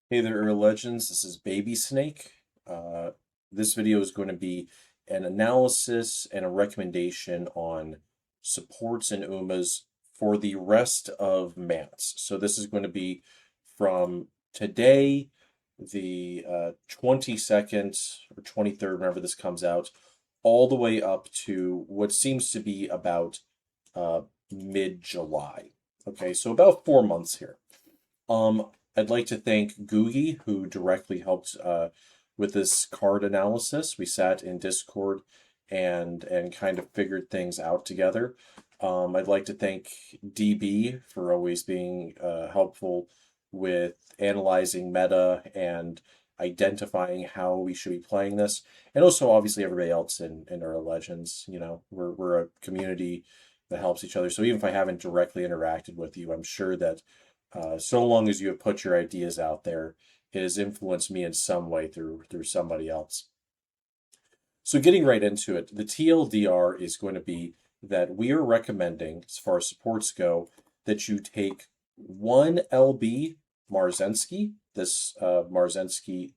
Hey there, Earl Legends. This is Baby Snake. This video is going to be an analysis and a recommendation on supports and UMAs for the rest of MANTs. So this is going to be from today, the 22nd or 23rd, whenever this comes out, all the way up to what seems to be about uh, mid-July. Okay, so about 4 months here. Um, I'd like to thank Googy, who directly helped with this card analysis. We sat in Discord and kind of figured things out together. I'd like to thank DB for always being helpful with analyzing meta and identifying how we should be playing this, and also obviously everybody else in our Legends. You know, we're a community that helps each other. So even if I haven't directly interacted with you, I'm sure that so long as you have put your ideas out there, it has influenced me in some way through somebody else. So getting right into it, the TLDR is going to be that we are recommending, as far as supports go, that you take one LB Marzensky, this Marzensky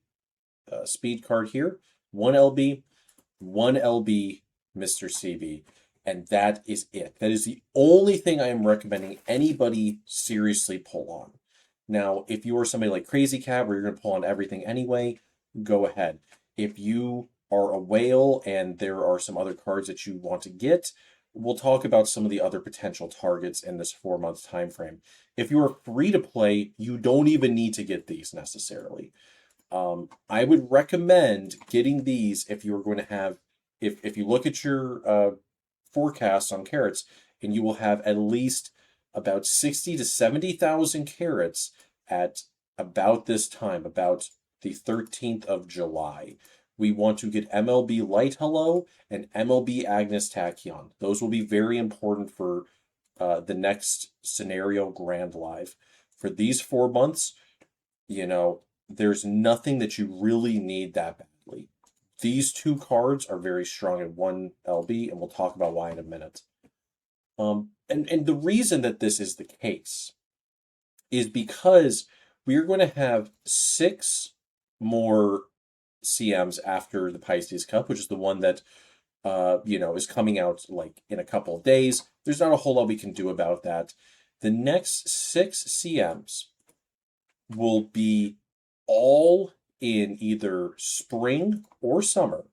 speed card here, one LB, one LB Mr. CB, and that is it. That is the only thing I am recommending anybody seriously pull on. Now, if you are somebody like Crazy Cat, where you're going to pull on everything anyway, go ahead. If you are a whale and there are some other cards that you want to get, we'll talk about some of the other potential targets in this 4 month time frame. If you are free to play, you don't even need to get these necessarily. I would recommend getting these if you are going to have, if you look at your forecast on carrots, and you will have at least about 60 to 70,000 carrots at about this time, about the 13th of July. We want to get MLB Light Hello and MLB Agnes Tachyon. Those will be very important for the next scenario Grand Live. For these 4 months, you know, there's nothing that you really need that badly. These two cards are very strong in one LB, and we'll talk about why in a minute. And the reason that this is the case is because we are going to have 6 more CMs after the Pisces Cup, which is the one that is coming out like in a couple of days. There's not a whole lot we can do about that. The next 6 CMs will be all in either spring or summer.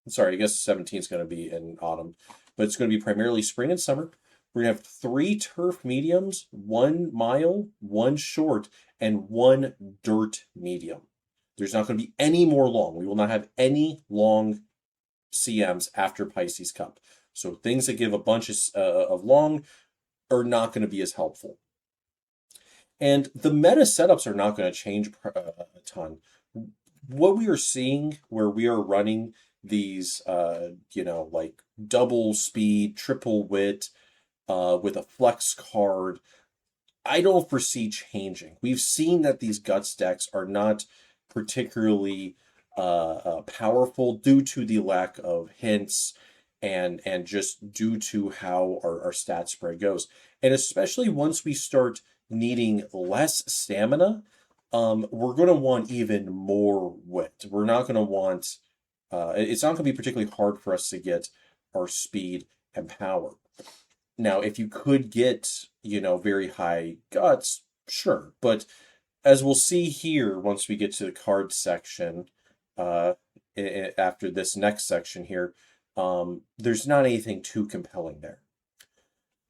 Sorry, I guess 17 is going to be in autumn, but it's going to be primarily spring and summer. We're going to have 3 turf mediums, 1 mile, 1 short, and 1 dirt medium. There's not going to be any more long. We will not have any long CMs after Pisces Cup. So things that give a bunch of long are not going to be as helpful. And the meta setups are not going to change a ton. What we are seeing where we are running these, like double speed, triple wit with a flex card, I don't foresee changing. We've seen that these guts decks are not particularly powerful due to the lack of hints and just due to how our stat spread goes. And especially once we start needing less stamina, we're going to want even more wit. We're not going to want, it's not going to be particularly hard for us to get our speed and power. Now, if you could get, very high guts, sure. But as we'll see here, once we get to the card section, after this next section here, there's not anything too compelling there.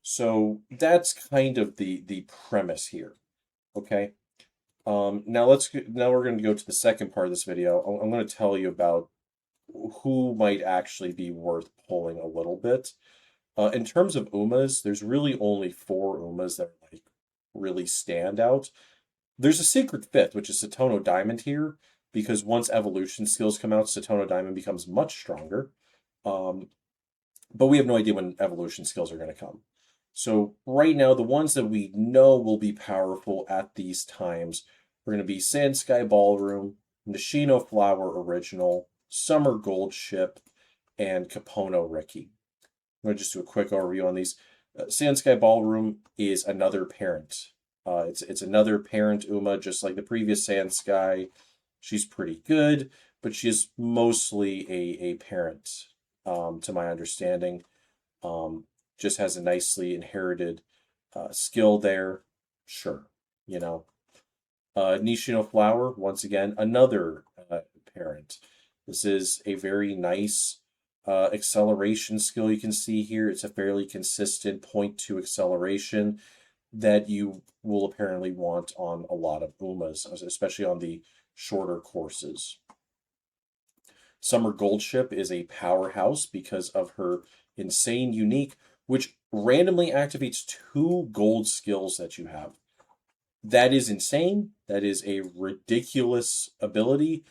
So that's kind of the premise here. Okay. Now we're going to go to the second part of this video. I'm going to tell you about who might actually be worth pulling a little bit. In terms of UMAs, there's really only 4 UMAs that are like really stand out. There's a secret fifth, which is Satono Diamond here, because once evolution skills come out, Satono Diamond becomes much stronger. But we have no idea when evolution skills are going to come. So right now, the ones that we know will be powerful at these times are going to be Sand Sky Ballroom, Nishino Flower Original, Summer Gold Ship, and Capono Ricky. I'm going to just do a quick overview on these. Sand Sky Ballroom is another parent It's another parent Uma, just like the previous Sand Sky. She's pretty good, but she is mostly a parent, to my understanding. Um, just has a nicely inherited skill there. Sure, you know. Nishino Flower, once again, another parent. This is a very nice acceleration skill you can see here. It's a fairly consistent 0.2 acceleration that you will apparently want on a lot of Umas, especially on the shorter courses. Summer Goldship is a powerhouse because of her insane unique, which randomly activates 2 gold skills that you have. That is insane. That is a ridiculous ability.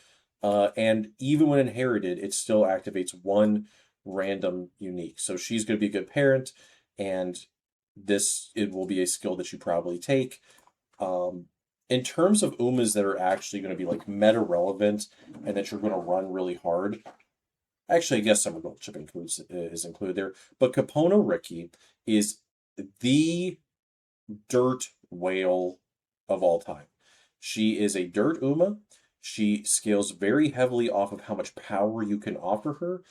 And even when inherited, it still activates 1 random unique. So she's going to be a good parent, and it will be a skill that you probably take. In terms of Umas that are actually going to be like meta relevant and that you're going to run really hard, actually, I guess Summer Goldship is included there, but Capono Ricky is the dirt whale of all time. She is a dirt Uma. She scales very heavily off of how much power you can offer her,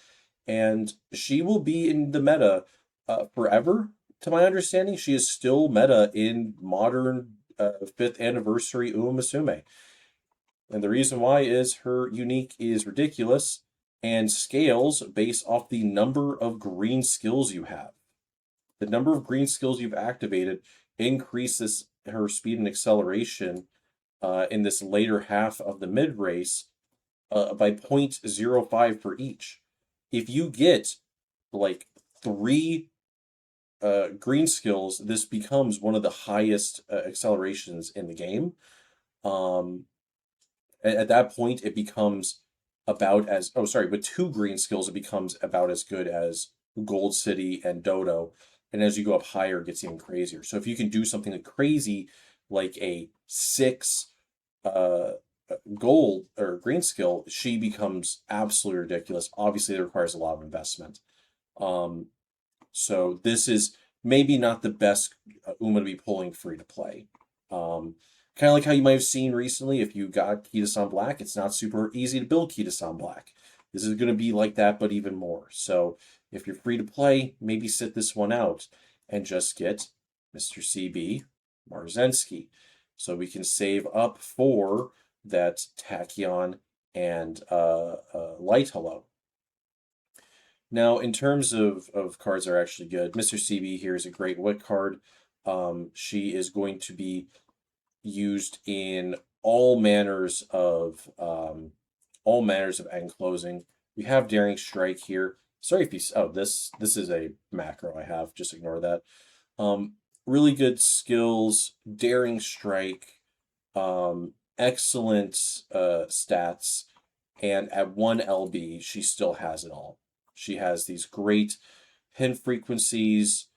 and she will be in the meta forever. To my understanding, she is still meta in modern 5th anniversary Uma Musume. And the reason why is her unique is ridiculous and scales based off the number of green skills you have. The number of green skills you've activated increases her speed and acceleration in this later half of the mid race by 0.05 for each. If you get like 3 green skills, this becomes one of the highest accelerations in the game. At that point, it becomes about as, oh, sorry, with 2 green skills, it becomes about as good as Gold City and Dodo. And as you go up higher, it gets even crazier. So if you can do something like crazy, like a 6 gold or green skill, she becomes absolutely ridiculous. Obviously, it requires a lot of investment. So this is maybe not the best Uma to be pulling free to play. Kind of like how you might have seen recently, if you got Kitasan Black, it's not super easy to build Kitasan Black. This is going to be like that, but even more. So if you're free to play, maybe sit this one out and just get Mr. CB Marzensky. So we can save up for that Tachyon and Light Hello. Now, in terms of cards that are actually good, Mr. CB here is a great Wit card. She is going to be used in all manners of end closing. We have Daring Strike here. Sorry if you, oh, this is a macro I have, just ignore that. Really good skills, Daring Strike, excellent stats, and at 1 LB, she still has it all. She has these great pin frequencies.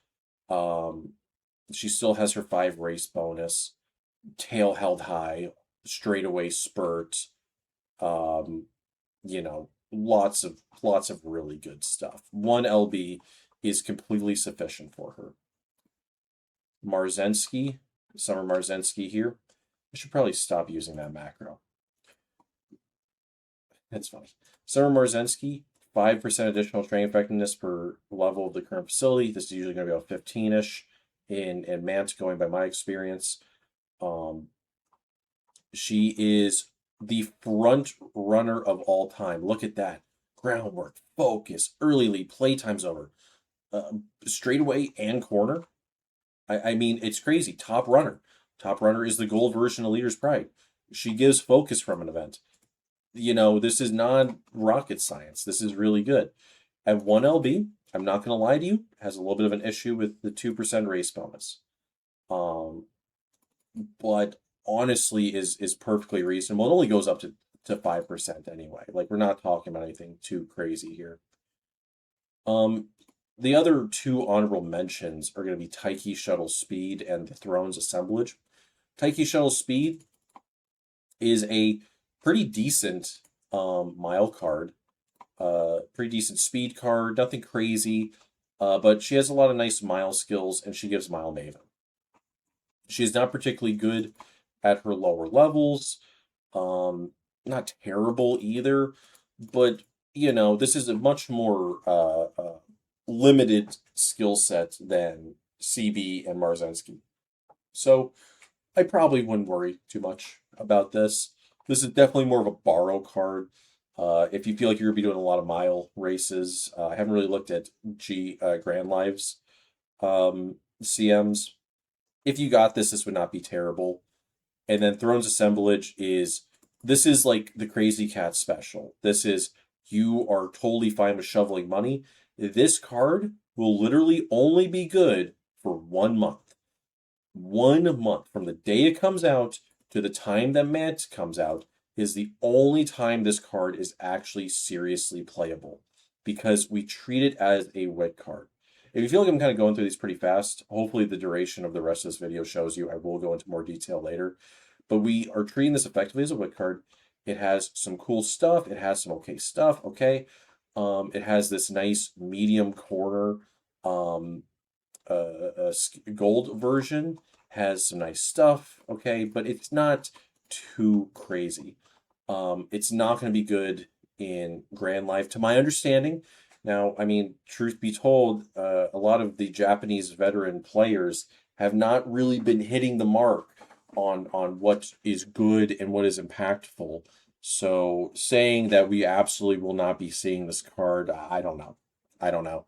She still has her 5 race bonus, tail held high, straightaway spurt. You know, lots of really good stuff. 1 LB is completely sufficient for her. Marzensky, Summer Marzensky here. I should probably stop using that macro. That's funny. Summer Marzensky, 5% additional training effectiveness per level of the current facility. This is usually going to be about 15-ish in MANT, going by my experience. She is the front runner of all time. Look at that. Groundwork, focus, early lead, playtime's over. Straightaway and corner. I mean, it's crazy. Top runner. Top runner is the gold version of Leader's Pride. She gives focus from an event. You know, this is not rocket science. This is really good. At 1 LB, I'm not going to lie to you, has a little bit of an issue with the 2% race bonus. But honestly is perfectly reasonable. It only goes up to 5% anyway. Like, we're not talking about anything too crazy here. The other 2 honorable mentions are going to be Taiki Shuttle Speed and the Throne's Assemblage. Taiki Shuttle Speed is a pretty decent mile card, pretty decent speed card, nothing crazy, but she has a lot of nice mile skills, and she gives Mile Maven. She's not particularly good at her lower levels. Um, Not terrible either, but this is a much more limited skill set than CB and Marzensky. So I probably wouldn't worry too much about this. This is definitely more of a borrow card. If you feel like you're gonna be doing a lot of mile races, I haven't really looked at Grand Lives CMs. If you got this, this would not be terrible. And then Thrones Assemblage this is like the Crazy Cat special. This is you are totally fine with shoveling money. This card will literally only be good for 1 month. 1 month from the day it comes out to the time that MANT comes out is the only time this card is actually seriously playable because we treat it as a wit card. If you feel like I'm kind of going through these pretty fast, hopefully the duration of the rest of this video shows you. I will go into more detail later. But we are treating this effectively as a wit card. It has some cool stuff. It has some okay stuff. Okay. It has this nice medium corner gold version, has some nice stuff, okay, but it's not too crazy. It's not going to be good in Grand Life, to my understanding. Now, I mean, truth be told, a lot of the Japanese veteran players have not really been hitting the mark on what is good and what is impactful. So saying that we absolutely will not be seeing this card, I don't know. I don't know.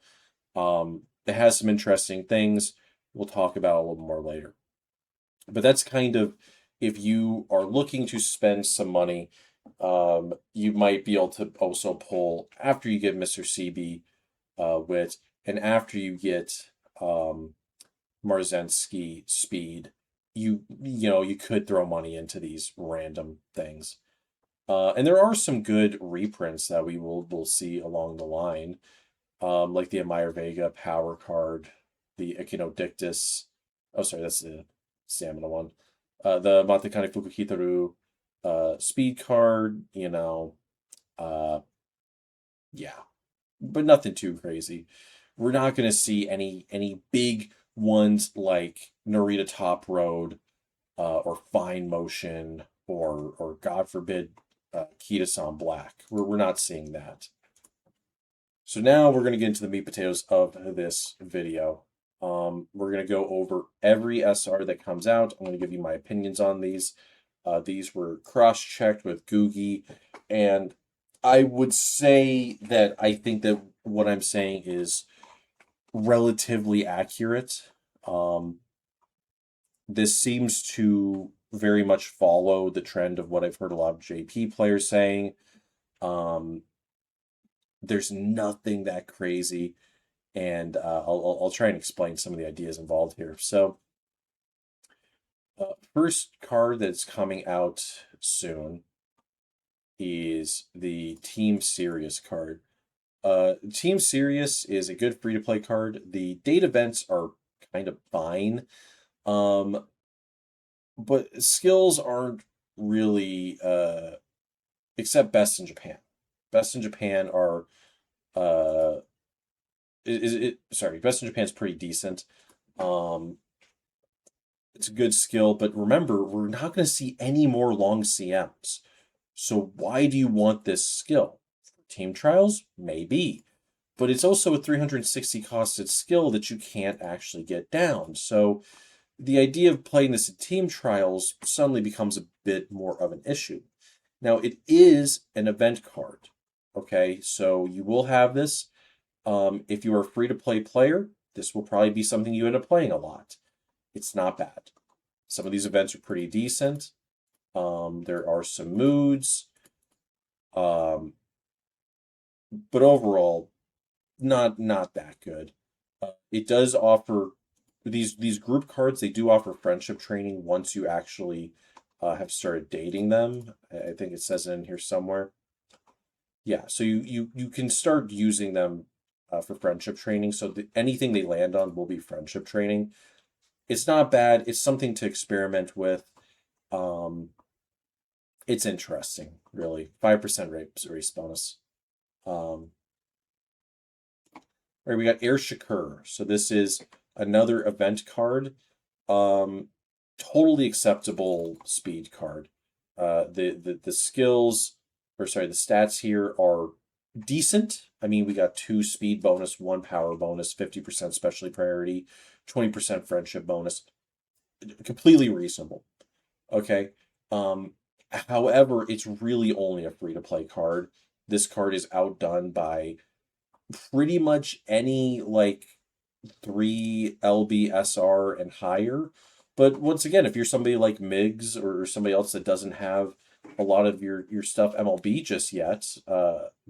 It has some interesting things we'll talk about a little more later. But that's kind of if you are looking to spend some money, you might be able to also pull after you get Mr. CB wit and after you get Marzensky speed, you could throw money into these random things. And there are some good reprints that we'll see along the line, like the Amir Vega power card, the Echinodictus. Oh, sorry, that's the stamina one. The Matakane Fukuhitaru speed card, yeah, but nothing too crazy. We're not going to see any big ones like Narita Top Road or Fine Motion or God forbid Kitasan Black. We're not seeing that. So now we're going to get into the meat potatoes of this video. We're going to go over every SR that comes out. I'm going to give you my opinions on these. These were cross-checked with Googy, and I would say that I think that what I'm saying is relatively accurate. This seems to very much follow the trend of what I've heard a lot of JP players saying. There's nothing that crazy, and I'll try and explain some of the ideas involved here. So, first card that's coming out soon is the Team Serious card. Team Serious is a good free-to-play card. The date events are kind of fine, but skills aren't really, except Best in Japan. Best in Japan are sorry, Best in Japan's pretty decent. It's a good skill, but remember, we're not going to see any more long CMs. So why do you want this skill? For team trials? Maybe. But it's also a 360 costed skill that you can't actually get down. So the idea of playing this in team trials suddenly becomes a bit more of an issue. Now, it is an event card. Okay, so you will have this. If you are a free-to-play player, this will probably be something you end up playing a lot. It's not bad. Some of these events are pretty decent. There are some moods. But overall, not that good. It does offer these group cards. They do offer friendship training once you actually have started dating them. I think it says it in here somewhere. Yeah, so you can start using them for friendship training. So anything they land on will be friendship training. It's not bad. It's something to experiment with. It's interesting, really. 5% race bonus. All right, we got Air Shakur. So this is another event card. totally acceptable speed card. The skills, or sorry, the stats here are decent. I mean, we got 2 speed bonus, 1 power bonus, 50% specialty priority, 20% friendship bonus. Completely reasonable. Okay. Um, However, it's really only a free to play card. This card is outdone by pretty much any like 3 LBSR and higher. But once again, if you're somebody like Migs or somebody else that doesn't have a lot of your stuff MLB just yet,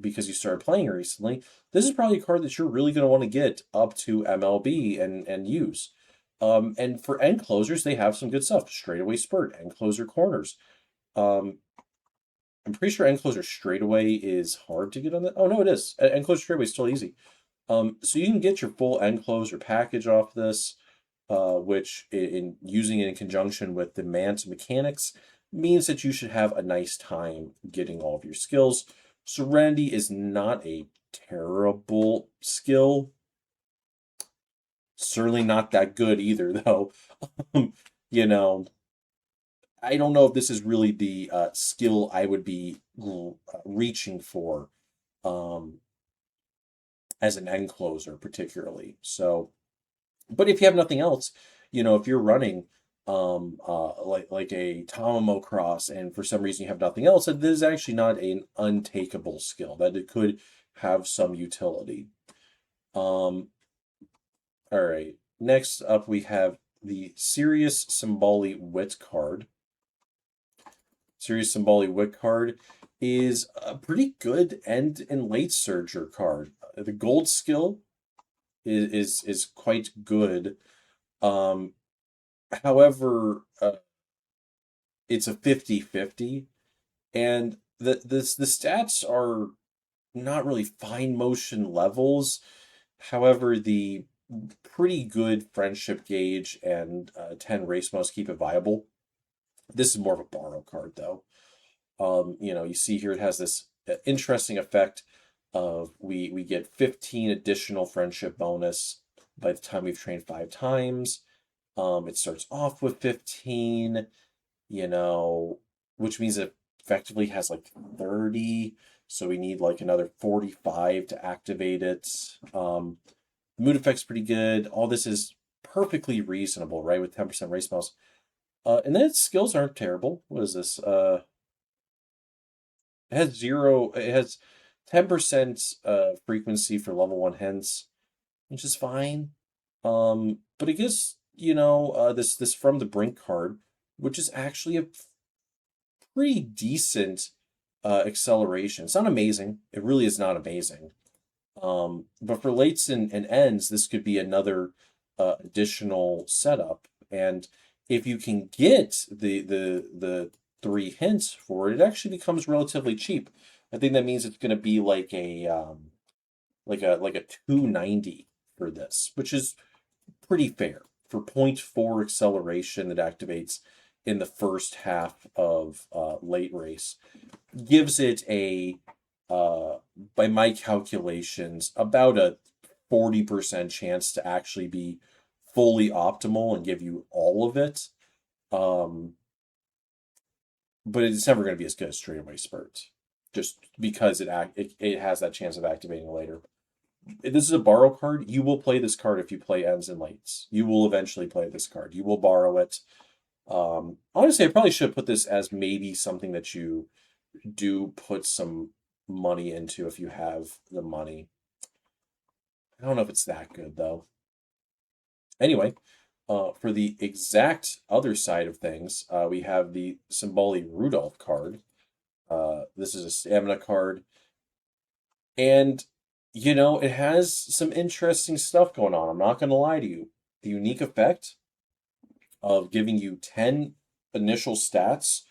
because you started playing recently, this is probably a card that you're really going to want to get up to MLB and use. And for end closers, they have some good stuff. Straightaway spurt, end closer corners. Um, I'm pretty sure end closer straightaway is hard to get on that. Oh no, it is. End closer straightaway is still easy. So you can get your full end closer package off this, which in using it in conjunction with the MANT mechanics means that you should have a nice time getting all of your skills. Serenity is not a terrible skill. Certainly not that good either, though. You know, I don't know if this is really the skill I would be reaching for um, as an end closer, particularly. So, but if you have nothing else, if you're running like a Tamamo cross and for some reason you have nothing else, that is actually not an untakeable skill, that it could have some utility. All right. Next up we have the Serious Symboli Wit card. Serious Symboli Wit card is a pretty good end and late surger card. The gold skill is quite good. Um, However, it's a 50-50, and the stats are not really fine motion levels. However, the pretty good friendship gauge and 10 race modes keep it viable. This is more of a borrow card, though. You see here it has this interesting effect of we get 15 additional friendship bonus by the time we've trained 5 times. It starts off with 15, you know, which means it effectively has like 30. So we need like another 45 to activate it. Mood effect's pretty good. All this is perfectly reasonable, right? With 10% race mouse. And then its skills aren't terrible. What is this? It has 10% frequency for level 1 hence, which is fine. But it gives, this From the Brink card, which is actually a pretty decent acceleration. It's not amazing. It really is not amazing. But for lates and ends, this could be another additional setup. And if you can get the 3 hints for it, it actually becomes relatively cheap. I think that means it's going to be like a 290 for this, which is pretty fair for 0.4 acceleration that activates in the first half of late race. Gives it by my calculations, about a 40% chance to actually be fully optimal and give you all of it. But it's never going to be as good as straightaway spurt, just because it has that chance of activating later. This is a borrow card. You will play this card if you play ends and lates. You will eventually play this card. You will borrow it. Honestly, I probably should put this as maybe something that you do put some money into if you have the money. I don't know if it's that good though. Anyway, for the exact other side of things, we have the Symboli Rudolph card. This is a stamina card. And, it has some interesting stuff going on. I'm not going to lie to you. The unique effect of giving you 10 initial stats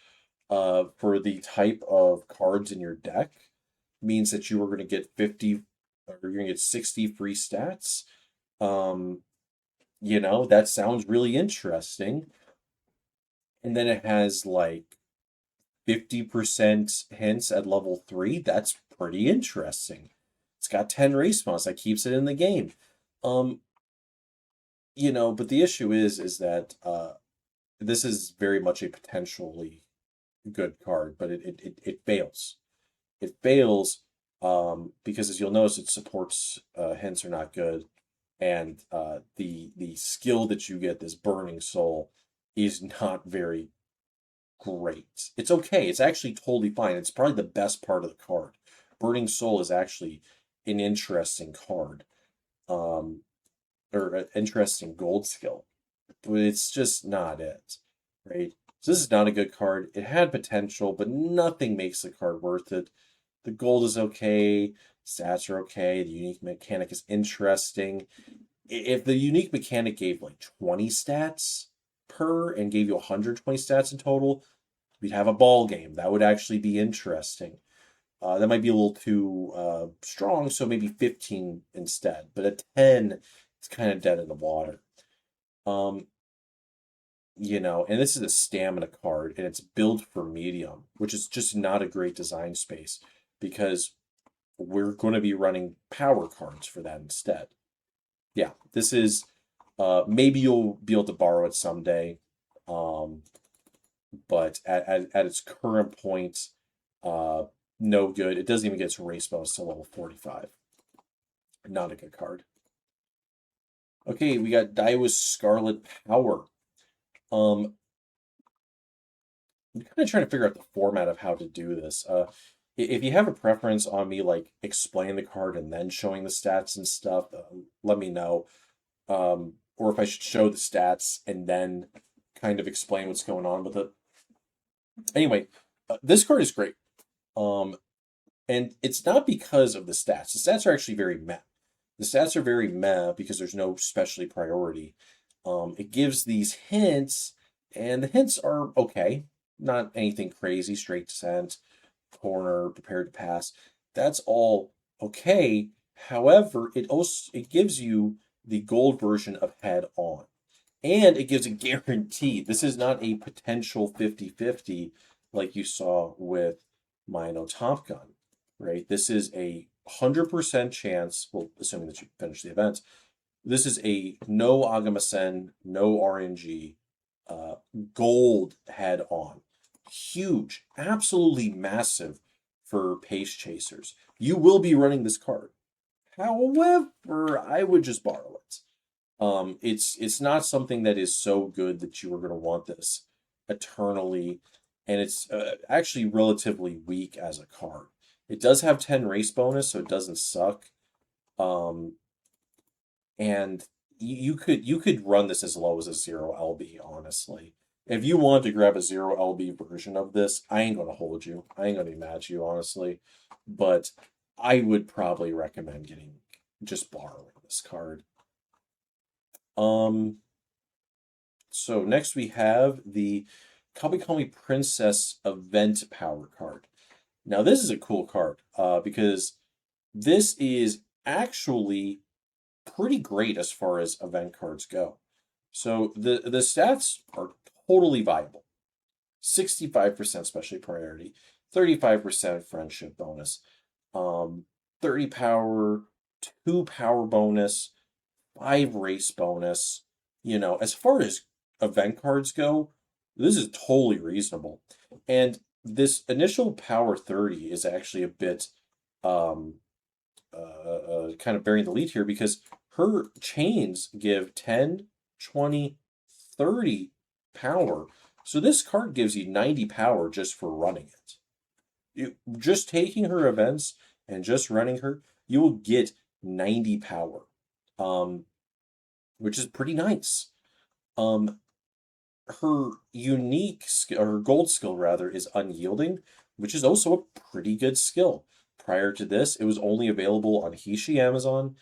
for the type of cards in your deck means that you are going to get 50 or you're going to get 60 free stats. That sounds really interesting. And then it has like 50% hints at level 3. That's pretty interesting. It's got 10 race mods. That keeps it in the game. But the issue is that this is very much a potentially good card, but it fails. It fails because, as you'll notice, it supports hints are not good, and the skill that you get, this Burning Soul, is not very great. It's okay. It's actually totally fine. It's probably the best part of the card. Burning Soul is actually an interesting card, um, or an interesting gold skill, but it's just not it, right? So this is not a good card. It had potential, but nothing makes the card worth it. The gold is okay, stats are okay, the unique mechanic is interesting. If the unique mechanic gave like 20 stats per and gave you 120 stats in total, we'd have a ball game. That would actually be interesting. That might be a little too strong, so maybe 15 instead. But at 10, it's kind of dead in the water. Um, and this is a stamina card, and it's built for medium, which is just not a great design space because we're going to be running power cards for that instead. Yeah, this is maybe you'll be able to borrow it someday, um, but at its current point, uh, no good. It doesn't even get its race bonus to level 45. Not a good card. Okay, we got Daiwa's Scarlet Power. I'm kind of trying to figure out the format of how to do this. If you have a preference on me like explaining the card and then showing the stats and stuff, let me know. Or if I should show the stats and then kind of explain what's going on with it. Anyway, this card is great. And it's not because of the stats. The stats are actually very meh. The stats are very meh because there's no specialty priority. It gives these hints, and the hints are okay. Not anything crazy, straight descent, corner, prepared to pass. That's all okay. However, it gives you the gold version of head on. And it gives a guarantee. This is not a potential 50-50 like you saw with Mino Top Gun, right? This is a 100% chance, well, assuming that you finish the event. This is a no Agamasen, no RNG, uh, gold head on. Huge, absolutely massive for pace chasers. You will be running this card. However, I would just borrow it. It's not something that is so good that you are going to want this eternally, and it's actually relatively weak as a card. It does have 10 race bonus, so it doesn't suck. Um, and you could run this as low as a 0 LB, honestly. If you want to grab a 0 LB version of this, I ain't gonna hold you. I ain't gonna be mad at you, honestly. But I would probably recommend just borrowing this card. So next we have the Kamikami Princess Event Power card. Now this is a cool card because this is actually pretty great as far as event cards go. So the stats are totally viable. 65% specialty priority, 35% friendship bonus, 30 power, 2 power bonus, 5 race bonus. As far as event cards go, this is totally reasonable. And this initial power 30 is actually a bit kind of bearing the lead here because her chains give 10, 20, 30 power. So this card gives you 90 power just for running it. Just taking her events and just running her, you will get 90 power, which is pretty nice. Her unique skill, or her gold skill rather, is Unyielding, which is also a pretty good skill. Prior to this, it was only available on Hishi Amazon,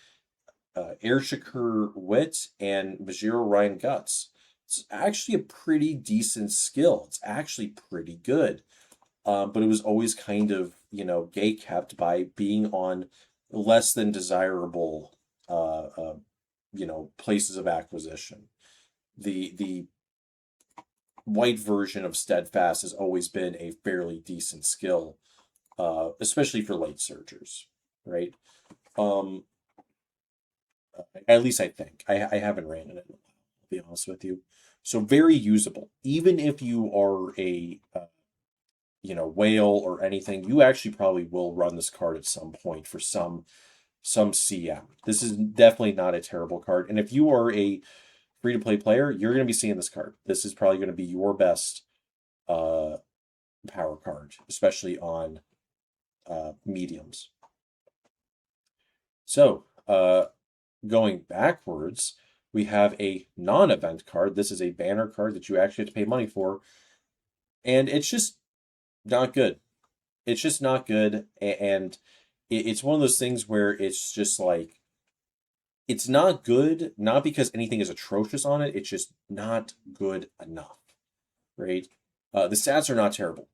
Airshakur Wit, and Majiro Ryan Guts. It's actually a pretty decent skill. It's actually pretty good. But it was always kind of, gate kept by being on less than desirable, places of acquisition. The white version of Steadfast has always been a fairly decent skill, especially for late searchers, right? At least I think. I haven't ran it in a while, I'll be honest with you. So very usable. Even if you are a whale or anything, you actually probably will run this card at some point for some CM. This is definitely not a terrible card. And if you are a free-to-play player, you're going to be seeing this card. This is probably going to be your best uh, power card, especially on mediums. So, going backwards, we have a non-event card. This is a banner card that you actually have to pay money for, and it's just not good. It's just not good, and it's one of those things where it's just like it's not good, not because anything is atrocious on it. It's just not good enough, right? The stats are not terrible,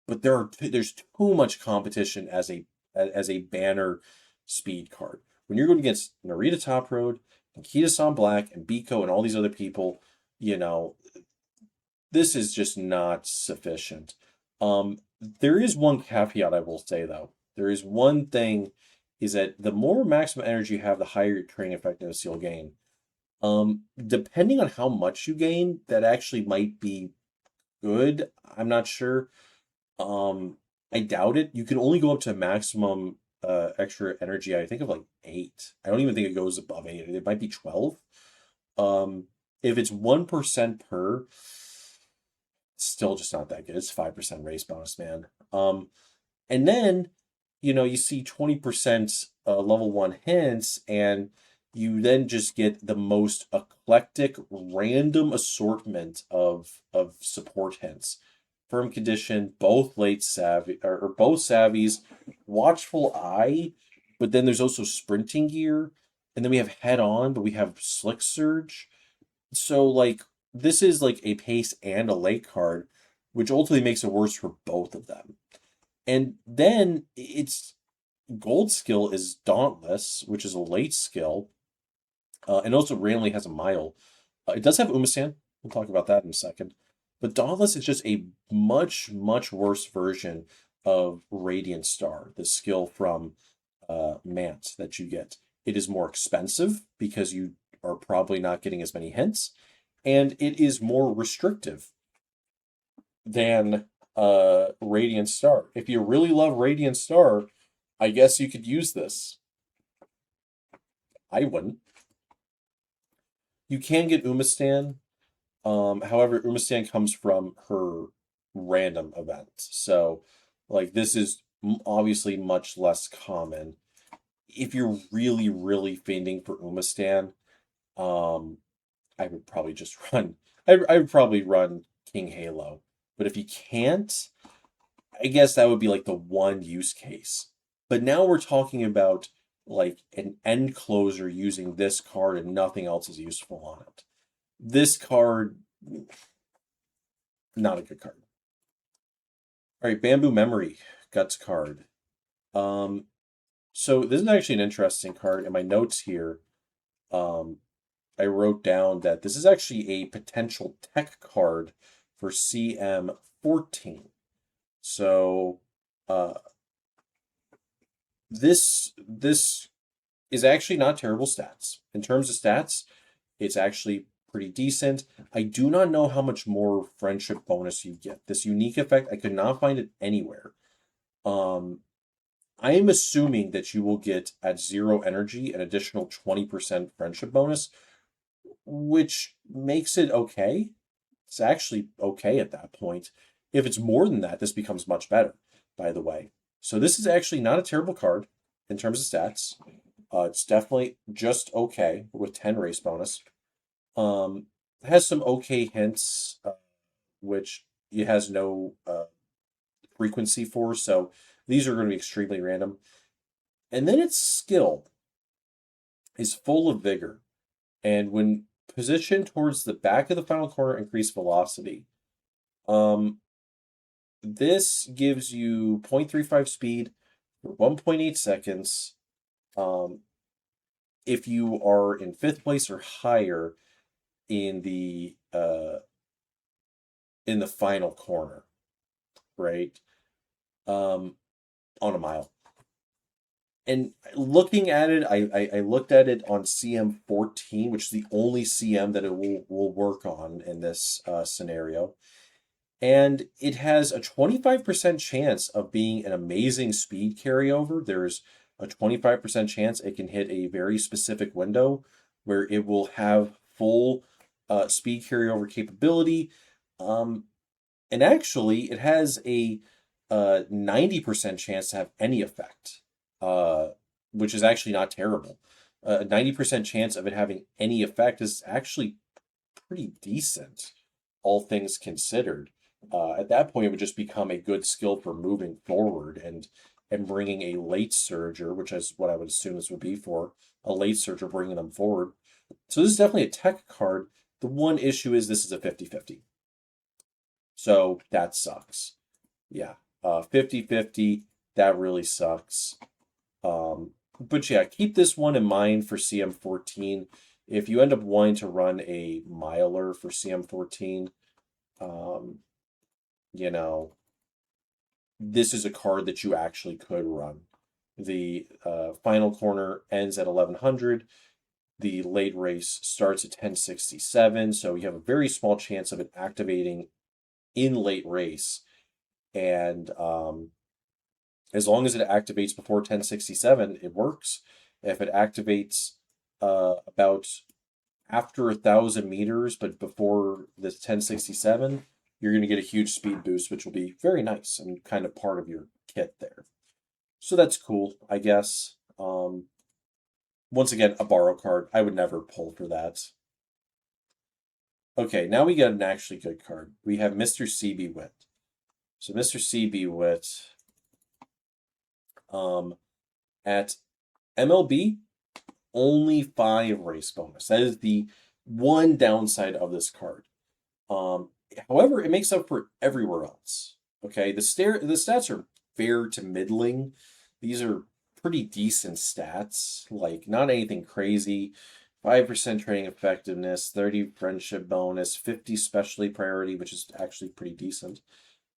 but there's too much competition as a banner speed card. When you're going against Narita Top Road, Nikita San Black, and Biko and all these other people, you know, this is just not sufficient. There is one caveat I will say though. There is one thing is that the more maximum energy you have, the higher your training effectiveness you'll gain. Depending on how much you gain, that actually might be good. I'm not sure. I doubt it. You can only go up to maximum extra energy, I think of like 8. I don't even think it goes above 8. It might be 12. If it's 1% per, still just not that good. It's 5% race bonus, man. And then, you see 20% level 1 hints, and you then just get the most eclectic, random assortment of support hints. Firm condition, both late savvy, or both savvies, watchful eye, but then there's also sprinting gear, and then we have head on, but we have slick surge. So like this is like a pace and a late card, which ultimately makes it worse for both of them. And then its gold skill is Dauntless, which is a late skill, and also randomly has a mile. It does have Umasan. We'll talk about that in a second. But Dauntless is just a much, much worse version of Radiant Star, the skill from MANT that you get. It is more expensive because you are probably not getting as many hints, and it is more restrictive than Radiant Star. If you really love Radiant Star, I guess you could use this. I wouldn't. You can get Umastan. However, Umastan comes from her random event. So, like, this is obviously much less common. If you're really, really fiending for Umastan, I would probably just run. I would probably run King Halo. But if you can't, I guess that would be like the one use case. But now we're talking about like an end closer using this card and nothing else is useful on it. This card, not a good card. All right, Bamboo Memory, Guts card. So this is actually an interesting card. In my notes here, I wrote down that this is actually a potential tech card for CM14. So this is actually not terrible stats. In terms of stats, it's actually pretty decent. I do not know how much more friendship bonus you get. This unique effect, I could not find it anywhere. I am assuming that you will get at 0 energy an additional 20% friendship bonus, which makes it okay. It's actually okay at that point. If it's more than that, this becomes much better, by the way. So this is actually not a terrible card in terms of stats. It's definitely just okay with 10 race bonus. It has some okay hints, which it has no frequency for, so these are going to be extremely random. And then its skill is full of vigor, and when positioned towards the back of the final corner, increase velocity. This gives you 0.35 speed for 1.8 seconds. If you are in 5th place or higher in the final corner, right? On a mile. And looking at it, I looked at it on CM14, which is the only CM that it will work on in this scenario. And it has a 25% chance of being an amazing speed carryover. There's a 25% chance it can hit a very specific window where it will have full speed carryover capability. And actually, it has a 90% chance to have any effect, uh, which is actually not terrible. A 90% chance of it having any effect is actually pretty decent, all things considered. At that point, it would just become a good skill for moving forward and bringing a late surger, which is what I would assume this would be for a late surger, bringing them forward. So this is definitely a tech card. The one issue is this is a 50-50. So that sucks. Yeah. 50-50, that really sucks. But yeah, keep this one in mind for CM14. If you end up wanting to run a miler for CM14, you know, this is a card that you actually could run. The final corner ends at 1100. The late race starts at 1067, so you have a very small chance of it activating in late race. And as long as it activates before 1067, it works. If it activates about after 1,000 meters, but before the 1067, you're going to get a huge speed boost, which will be very nice and kind of part of your kit there. So that's cool, I guess. Once again, a borrow card. I would never pull for that. Okay, now we got an actually good card. We have Mr. CB Wit. So Mr. CB Wit, at MLB, only 5 race bonus. That is the one downside of this card. However, it makes up for everywhere else. Okay, the stats are fair to middling. These are pretty decent stats, like not anything crazy. 5% training effectiveness, 30 friendship bonus, 50 specialty priority, which is actually pretty decent.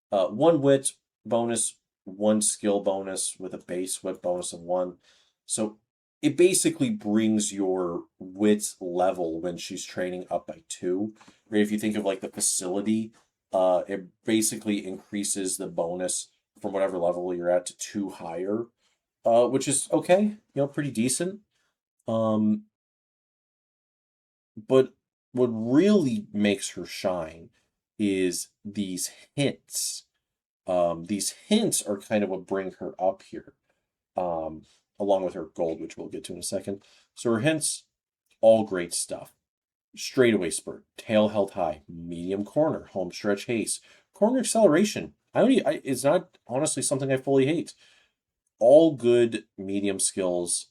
1 wit bonus, 1 skill bonus with a base wit bonus of 1. So it basically brings your wit level when she's training up by 2. Right? If you think of like the facility, it basically increases the bonus from whatever level you're at to 2 higher, which is okay, pretty decent. But what really makes her shine is these hints. These hints are kind of what bring her up here, along with her gold, which we'll get to in a second. So her hints, all great stuff. Straightaway spurt, tail held high, medium corner, home stretch haste, corner acceleration. It's not honestly something I fully hate. All good medium skills,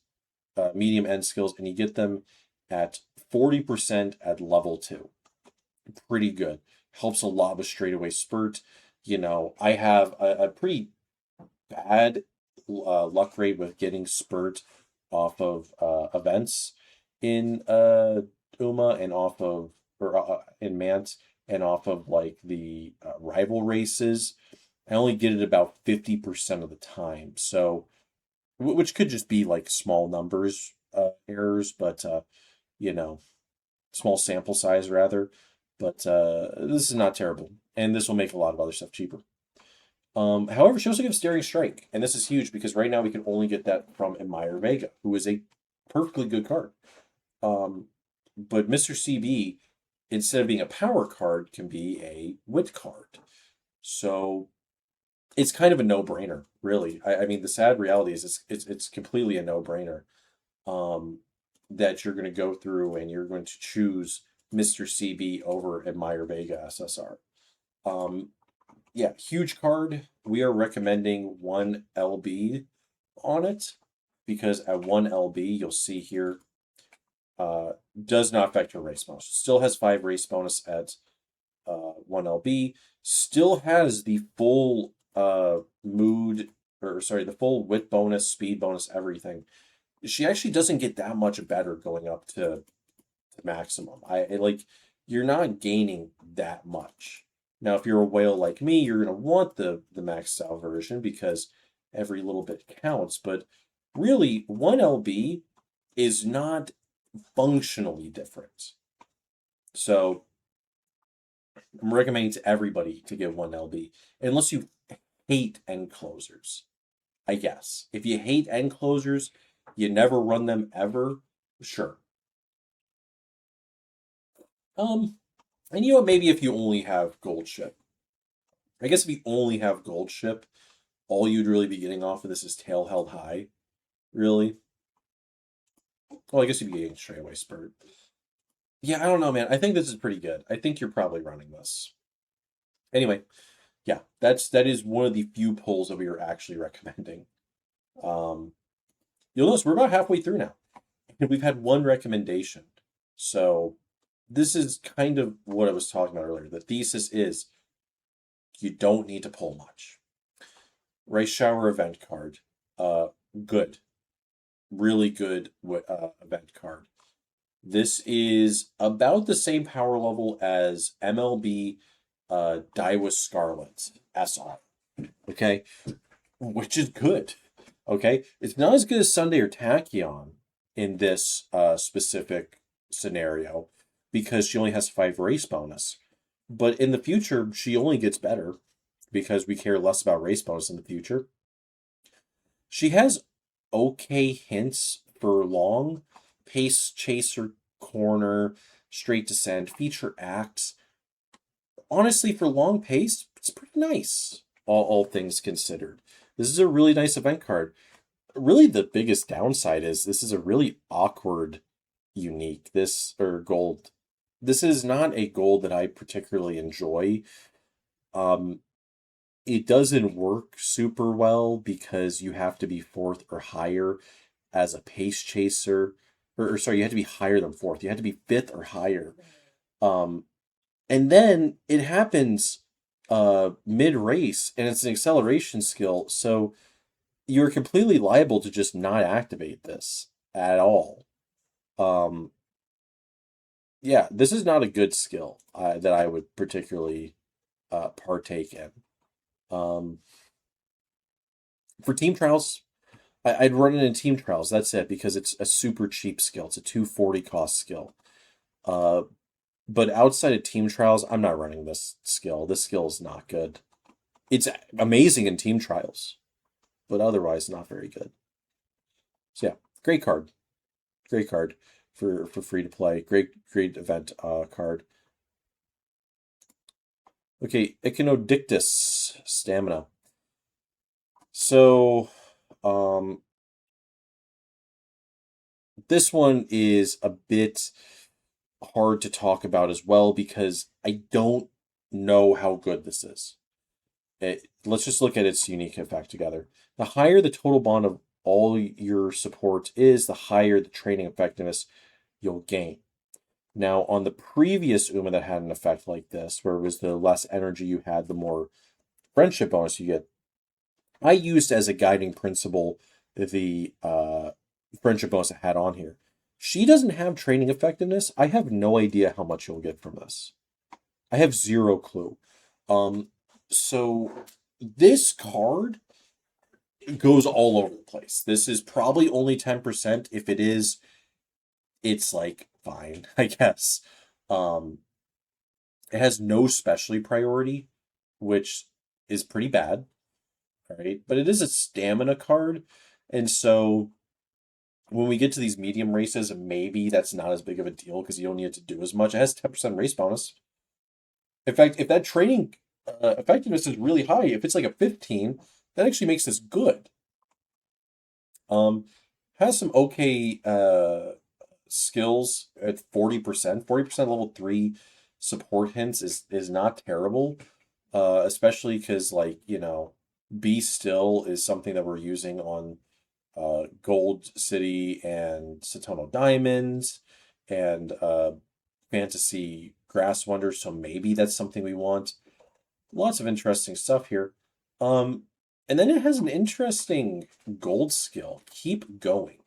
medium end skills, and you get them at 40% at level 2. Pretty good. Helps a lot with straightaway spurt. I have a pretty bad luck rate with getting spurt off of events in UMA and off of or in MANT and off of like the rival races. I only get it about 50% of the time. So, which could just be like small numbers errors, but small sample size rather. But this is not terrible, and this will make a lot of other stuff cheaper. However, she also gives Daring Strike, and this is huge because right now we can only get that from Emire Vega, who is a perfectly good card. But Mr. CB, instead of being a power card, can be a wit card. So it's kind of a no-brainer, really. I mean, the sad reality is it's completely a no-brainer. That you're going to go through and you're going to choose Mr. CB over Emire Vega SSR. Yeah, huge card. We are recommending 1 LB on it because at 1 LB, you'll see here, does not affect your race bonus. Still has 5 race bonus at 1 LB. Still has the full the full wit bonus, speed bonus, everything. She actually doesn't get that much better going up to maximum. You're not gaining that much. Now, if you're a whale like me, you're going to want the maxed out version because every little bit counts. But really 1 LB is not functionally different. So I'm recommending to everybody to get 1 LB, unless you hate end closers, I guess. If you hate end closers, you never run them ever, sure. And you know what, maybe if you only have gold ship. I guess if you only have gold ship, all you'd really be getting off of this is tail held high, really. Well, I guess you'd be getting straightaway spurt. Yeah, I don't know, man. I think this is pretty good. I think you're probably running this. Anyway, yeah, that is one of the few pulls that we are actually recommending. You'll notice we're about halfway through now, and we've had one recommendation. So this is kind of what I was talking about earlier. The thesis is you don't need to pull much. Rice Shower event card, good, really good event card. This is about the same power level as MLB Daiwa Scarlet SR. Okay, which is good. Okay, it's not as good as Sunday or Tachyon in this specific scenario because she only has 5 race bonus. But in the future, she only gets better because we care less about race bonus in the future. She has okay hints for long, pace chaser, corner, straight descent, feature acts. Honestly, for long pace, it's pretty nice, all things considered. This is a really nice event card. Really, the biggest downside is this is a really awkward unique. Or gold. This is not a gold that I particularly enjoy. It doesn't work super well because you have to be 4th or higher as a pace chaser. Or sorry, you have to be higher than 4th. You have to be 5th or higher. And then it happens mid-race, and it's an acceleration skill, so you're completely liable to just not activate this at all. Yeah, this is not a good skill that I would particularly partake in. For team trials, I'd run it in team trials. That's it, because it's a super cheap skill. It's a 240 cost skill. But outside of team trials, I'm not running this skill. This skill is not good. It's amazing in team trials, but otherwise not very good. So yeah, great card. Great card for free to play. Great event card. Okay, Echinodictus stamina. So this one is a bit hard to talk about as well because I don't know how good this is. Let's just look at its unique effect together. The higher the total bond of all your support is, the higher the training effectiveness you'll gain. Now, on the previous Uma that had an effect like this, where it was the less energy you had, the more friendship bonus you get, I used as a guiding principle the friendship bonus I had on here. She doesn't have training effectiveness. I have no idea how much you'll get from this. I have zero clue. So this card goes all over the place. This is probably only 10%. If it is, it's like fine, I guess. It has no specialty priority, which is pretty bad. Right? But it is a stamina card, and so when we get to these medium races, maybe that's not as big of a deal because you don't need to do as much. It has 10% race bonus. In fact, if that training effectiveness is really high, if it's like a 15, that actually makes this good. Has some okay skills at 40%. 40% level 3 support hints is not terrible. Especially because, like, you know, Be Still is something that we're using on Gold City and Satono Diamonds and Fantasy Grass Wonders, so maybe that's something we want. Lots of interesting stuff here. And then it has an interesting gold skill. Keep Going.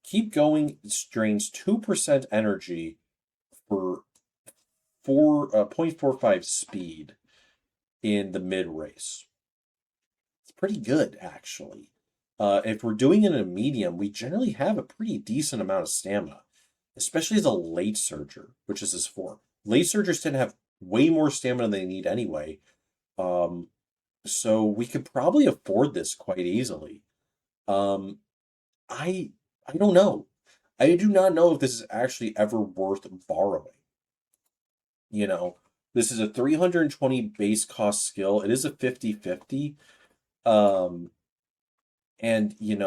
Keep Going drains 2% energy for 0.45 speed in the mid race. It's pretty good, actually. If we're doing it in a medium, we generally have a pretty decent amount of stamina, especially as a late surger, which is his form. Late surgers tend to have way more stamina than they need anyway. Um, so we could probably afford this quite easily. Um, I I don't know. I do not know if this is actually ever worth borrowing. You know, this is a 320 base cost skill. It is a 50/50. Um, and you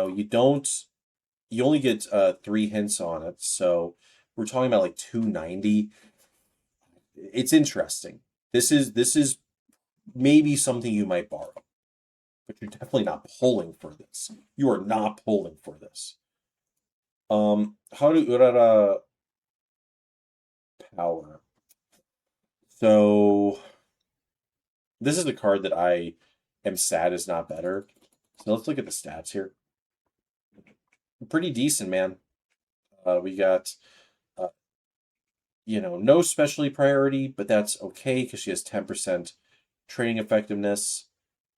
only get 3 hints on it. So we're talking about like 290. It's interesting. This is maybe something you might borrow, but you're definitely not pulling for this. You are not pulling for this. How do Urara power? So this is the card that I am sad is not better. So let's look at the stats here. Pretty decent, man. We got uh, no specialty priority, but that's okay because she has 10% training effectiveness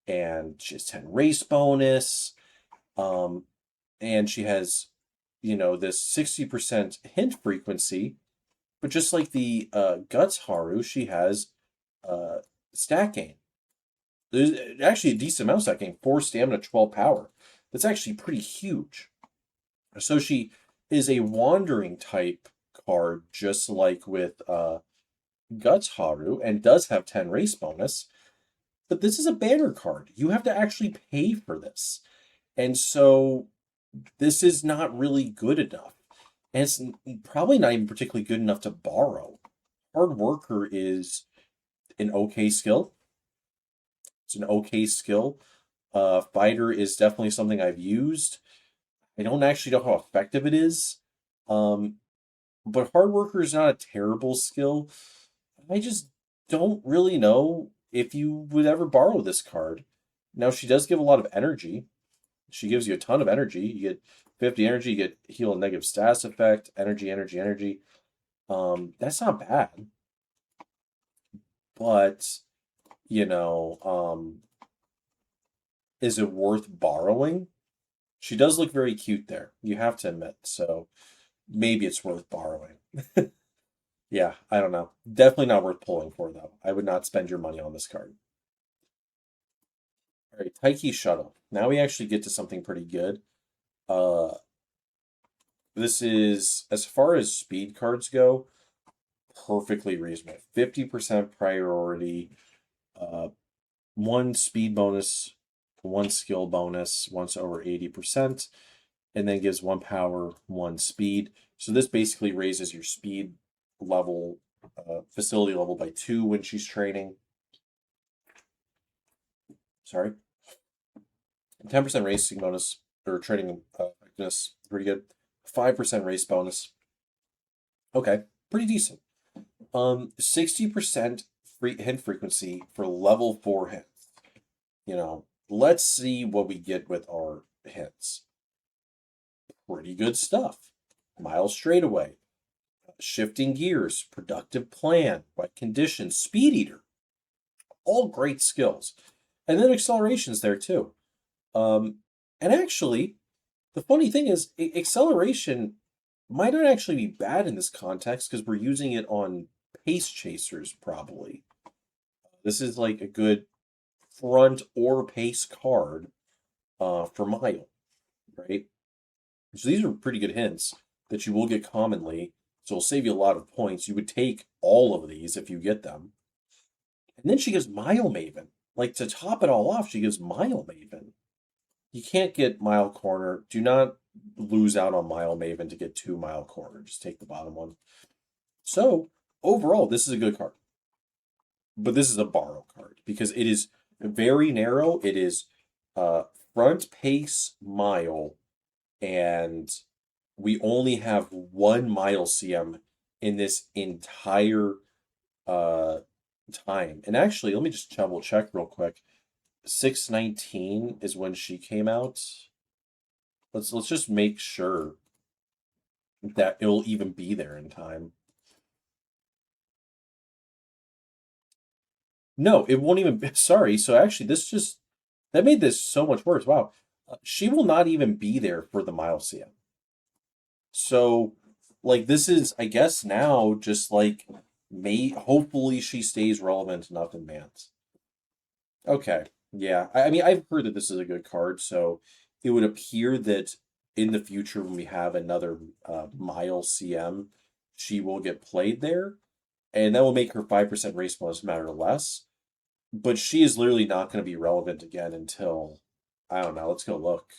and she has 10 race bonus. Um, and she has, this 60% hint frequency, but just like the Guts Haru, she has uh, stat gain. There's actually a decent amount of stat gain, 4 stamina, 12 power. That's actually pretty huge. So she is a wandering type card, just like with Guts Haru, and does have 10 race bonus. But this is a banner card. You have to actually pay for this. And so this is not really good enough. And it's probably not even particularly good enough to borrow. Hard Worker is an okay skill. It's an okay skill. Fighter is definitely something I've used. I don't actually know how effective it is. Um, but Hard Worker is not a terrible skill. I just don't really know if you would ever borrow this card. Now, she does give a lot of energy. She gives you a ton of energy. You get 50 energy, you get heal and negative status effect, energy, energy, energy. That's not bad. But, you know, um, is it worth borrowing? She does look very cute there, you have to admit. So maybe it's worth borrowing. Yeah, I don't know. Definitely not worth pulling for, though. I would not spend your money on this card. All right, Taiki Shuttle. Now we actually get to something pretty good. Uh, this is, as far as speed cards go, perfectly reasonable. 50% priority, uh, 1 speed bonus, 1 skill bonus once over 80%, and then gives 1 power, 1 speed. So this basically raises your speed level, facility level by 2 when she's training. Sorry. 10% racing bonus, or training effectiveness, pretty good. 5% race bonus. Okay, pretty decent. 60% hint frequency for level 4 hints. Let's see what we get with our hints. Pretty good stuff. Mile straightaway, shifting gears, productive plan, wet conditions, speed eater. All great skills. And then acceleration's there too. And actually, the funny thing is, acceleration might not actually be bad in this context because we're using it on pace chasers, probably. This is like a good front or pace card for mile, right? So these are pretty good hints that you will get commonly. So it'll save you a lot of points. You would take all of these if you get them. And then she gives Mile Maven. Like to top it all off, she gives Mile Maven. You can't get Mile Corner. Do not lose out on Mile Maven to get 2 Mile Corner. Just take the bottom one. So overall, this is a good card. But this is a borrow card because it is very narrow. It is uh, front pace mile, and we only have 1 mile CM in this entire uh, time. And actually, let me just double check real quick. 619 is when she came out. Let's just make sure that it'll even be there in time. No, it won't even be. Sorry. So actually, that made this so much worse. Wow. She will not even be there for the Mile CM. So, like, this is, I guess, now just like, hopefully she stays relevant enough in Mans. Okay. Yeah. I mean, I've heard that this is a good card, so it would appear that in the future, when we have another Mile CM, she will get played there, and that will make her 5% race bonus matter less. But she is literally not going to be relevant again until, I don't know, let's go look.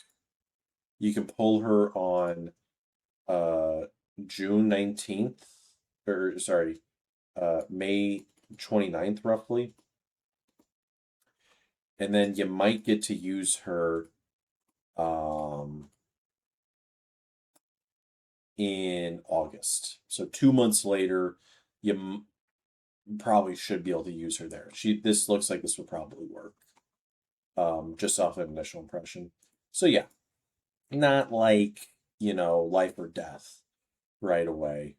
You can pull her on uh June 19th, or sorry, May 29th roughly. And then you might get to use her in August. So 2 months later, you probably should be able to use her there. This looks like this would probably work. Just off an initial impression. So yeah, not like, life or death right away.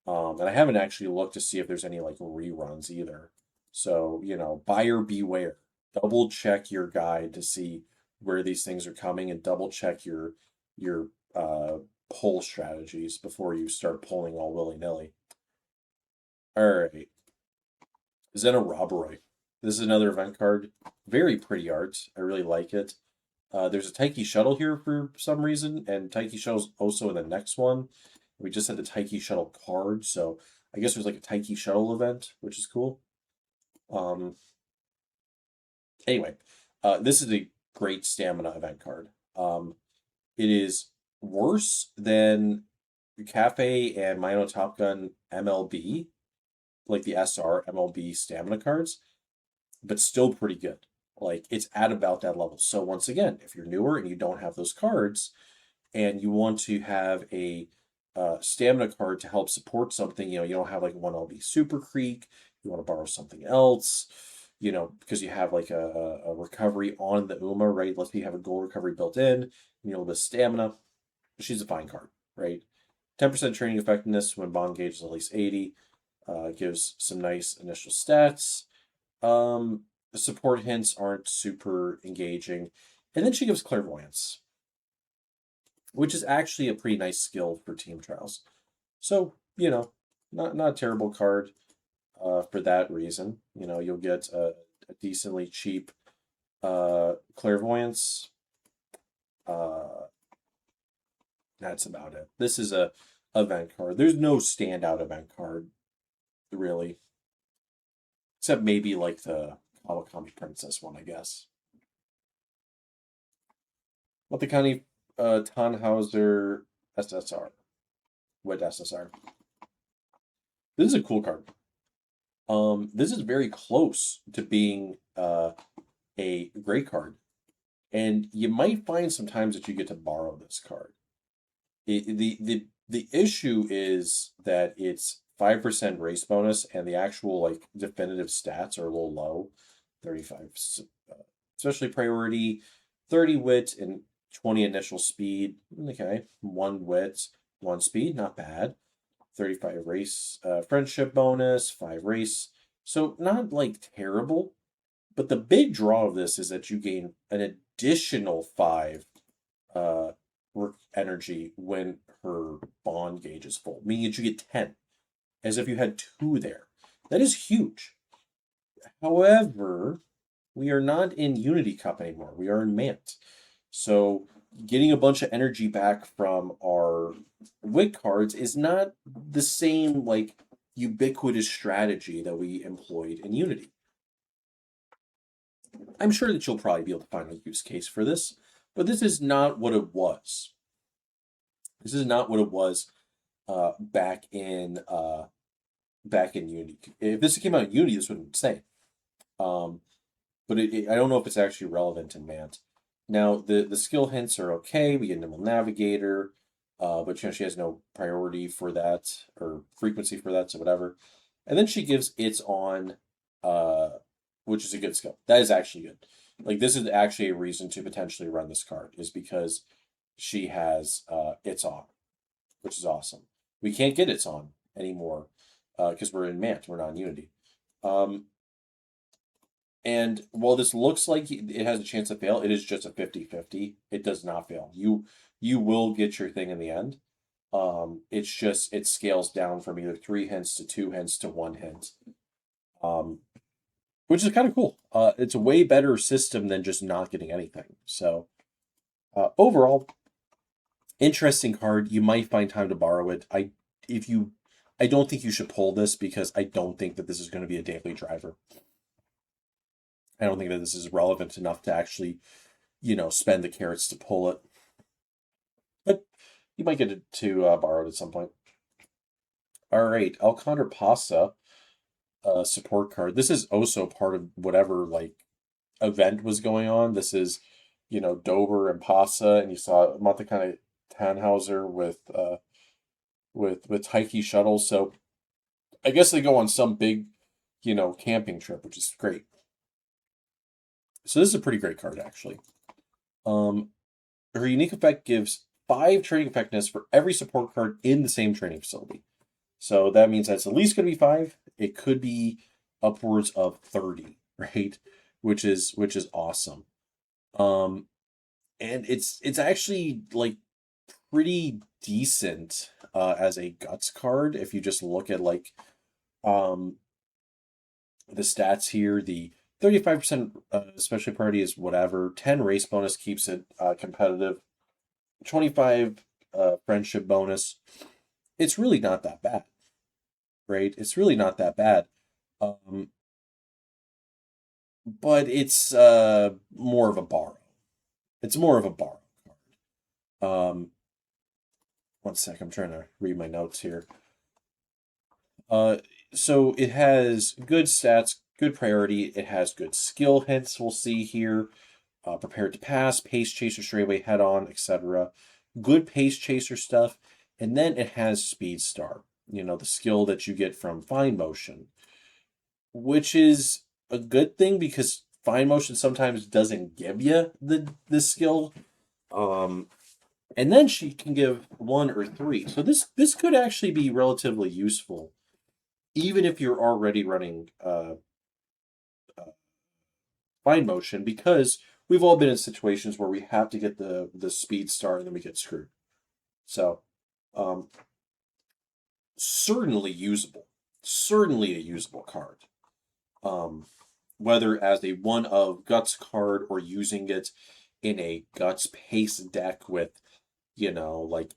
And I haven't actually looked to see if there's any like reruns either. So, buyer beware. Double check your guide to see where these things are coming, and double check your pull strategies before you start pulling all willy-nilly. All right. Zena Robberoy. This is another event card. Very pretty art. I really like it. There's a Taiki Shuttle here for some reason, and Taiki Shuttle's also in the next one. We just had the Taiki Shuttle card, so I guess there's like a Taiki Shuttle event, which is cool. Anyway, this is a great stamina event card. It is worse than Cafe and Mino Top Gun MLB, like the SR MLB stamina cards, but still pretty good. Like, it's at about that level. So once again, if you're newer and you don't have those cards, and you want to have a stamina card to help support something, you don't have like one LB Super Creek, you want to borrow something else, because you have like a recovery on the UMA, right? Let's say you have a gold recovery built in, and you know, the stamina. She's a fine card, right? 10% training effectiveness when bond gauge is at least 80. Gives some nice initial stats. The support hints aren't super engaging. And then she gives clairvoyance, which is actually a pretty nice skill for team trials. So, not a terrible card for that reason. You'll get a decently cheap clairvoyance. That's about it. This is a event card. There's no standout event card, really. Except maybe like the Kawakami Princess one, I guess. Watakani Tannhauser SSR. Wet SSR. This is a cool card. This is very close to being a great card. And you might find sometimes that you get to borrow this card. The issue is that it's 5% race bonus, and the actual like definitive stats are a little low. 35 especially priority, 30 wit, and 20 initial speed. Okay, 1 wit, 1 speed, not bad. 35 race friendship bonus, 5 race. So not like terrible, but the big draw of this is that you gain an additional 5 energy when her bond gauge is full, meaning that you get 10, as if you had 2 there. That is huge. However, we are not in Unity Cup anymore. We are in MANT. So getting a bunch of energy back from our WIC cards is not the same like ubiquitous strategy that we employed in Unity. I'm sure that you'll probably be able to find a use case for this, but this is not what it was. This is not what it was back in Unity. If this came out in Unity, this would be insane. But I don't know if it's actually relevant in MANT. Now, the skill hints are okay. We get Nimble Navigator, but she has no priority for that or frequency for that, so whatever. And then she gives It's On, which is a good skill. That is actually good. Like, this is actually a reason to potentially run this card, is because she has It's On, which is awesome. We can't get It's On anymore because we're in MANT. We're not in Unity. And while this looks like it has a chance to fail, it is just a 50-50. It does not fail. You will get your thing in the end. It's just it scales down from either 3 hints to 2 hints to 1 hint. Um, which is kind of cool. It's a way better system than just not getting anything. So overall, interesting card. You might find time to borrow it. If you I don't think you should pull this because I don't think that this is going to be a daily driver. I don't think that this is relevant enough to actually, spend the carrots to pull it. But you might get it to borrow it at some point. All right, Alcondra Pasa, support card. This is also part of whatever like event was going on. This is, Dober and Pasa, and you saw Monte Tannhauser with Taiki shuttles. So I guess they go on some big, camping trip, which is great. So this is a pretty great card, actually. Her unique effect gives 5 training effectiveness for every support card in the same training facility. So that means that's at least going to be 5. It could be upwards of 30, right? Which is awesome. And it's actually like pretty decent as a guts card if you just look at like the stats here. The 35% special priority is whatever. 10 race bonus keeps it competitive. 25 friendship bonus. It's really not that bad, right? It's really not that bad. But it's more of a borrow. It's more of a borrow card. One sec, I'm trying to read my notes here. So it has good stats, good priority. It has good skill hints. We'll see here. Prepared to pass, pace chaser, straightaway, head on, etc. Good pace chaser stuff, and then it has speed star. The skill that you get from fine motion, which is a good thing because fine motion sometimes doesn't give you the skill. And then she can give 1 or 3. So this could actually be relatively useful, even if you're already running fine motion, because we've all been in situations where we have to get the speed star and then we get screwed. So certainly usable. Certainly a usable card. Whether as a one of guts card or using it in a guts pace deck with, like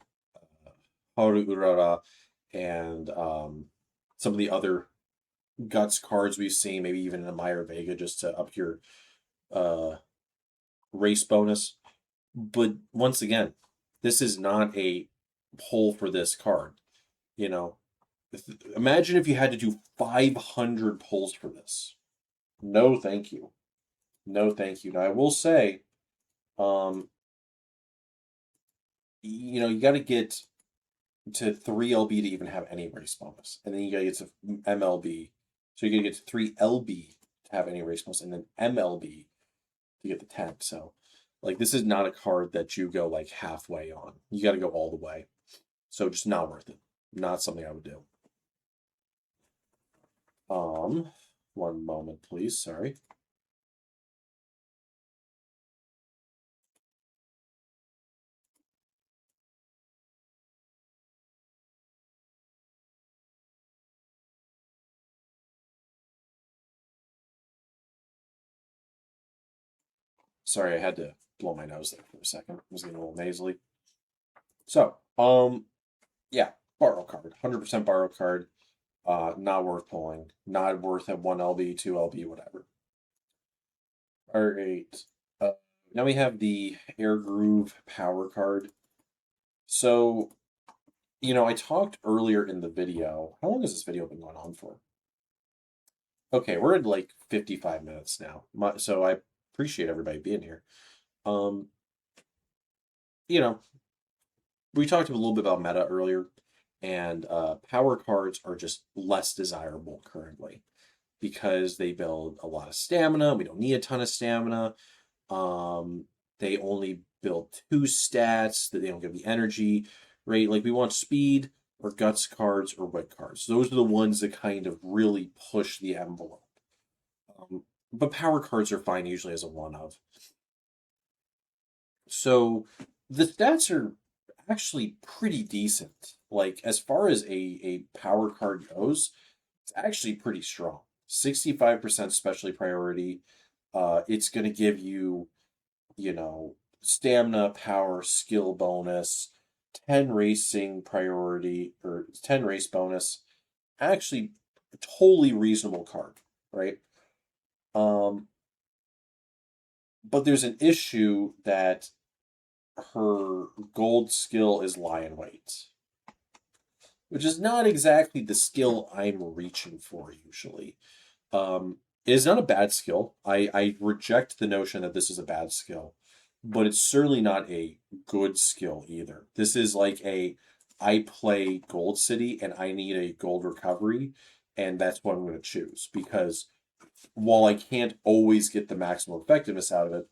Haru Urara and some of the other guts cards we've seen, maybe even in a Meyer Vega just to up your race bonus. But once again, this is not a pull for this card. Imagine if you had to do 500 pulls for this. No, thank you. No, thank you. Now I will say, you got to get to 3 LB to even have any race bonus, and then you got to get to MLB, so you got to get to 3 LB to have any race bonus, and then MLB to get the 10. So, like, this is not a card that you go like halfway on. You got to go all the way. So just not worth it. Not something I would do. One moment, please. Sorry. Sorry, I had to blow my nose there for a second. I was getting a little nasally. So, yeah, borrow card. 100% borrow card. Not worth pulling. Not worth at 1 LB, 2 LB, whatever. All right. Now we have the Air Groove power card. So, I talked earlier in the video. How long has this video been going on for? Okay, we're at like 55 minutes now. So I appreciate everybody being here. We talked a little bit about meta earlier, and power cards are just less desirable currently because they build a lot of stamina. We don't need a ton of stamina. They only build 2 stats, that they don't give the energy, right? Like we want speed or guts cards or wit cards. Those are the ones that kind of really push the envelope. but power cards are fine usually as a one of. So the stats are actually pretty decent. Like as far as a power card goes, it's actually pretty strong. 65% specialty priority. It's going to give you, stamina, power, skill bonus, 10 racing priority, or 10 race bonus. Actually, a totally reasonable card, right? Um, but there's an issue that her gold skill is lion weight, which is not exactly the skill I'm reaching for usually. It is not a bad skill. I reject the notion that this is a bad skill, but it's certainly not a good skill either. This is like I play Gold City and I need a gold recovery, and that's what I'm going to choose because while I can't always get the maximum effectiveness out of it,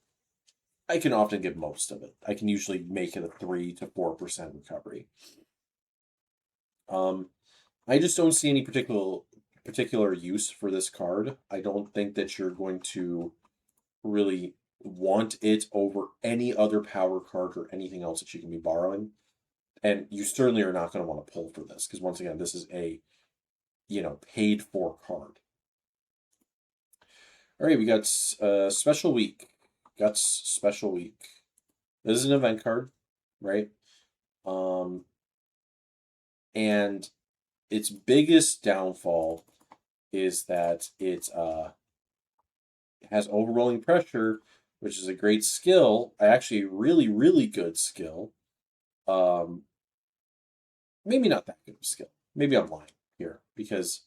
I can often get most of it. I can usually make it a 3 to 4% recovery. Um, I just don't see any particular use for this card. I don't think that you're going to really want it over any other power card or anything else that you can be borrowing. And you certainly are not going to want to pull for this because once again, this is a paid for card. All right, we got special week. Guts special week. This is an event card, right? Um, and its biggest downfall is that it has overrolling pressure, which is a great skill. Actually, really, really good skill. Um, maybe not that good of a skill. Maybe I'm lying here because.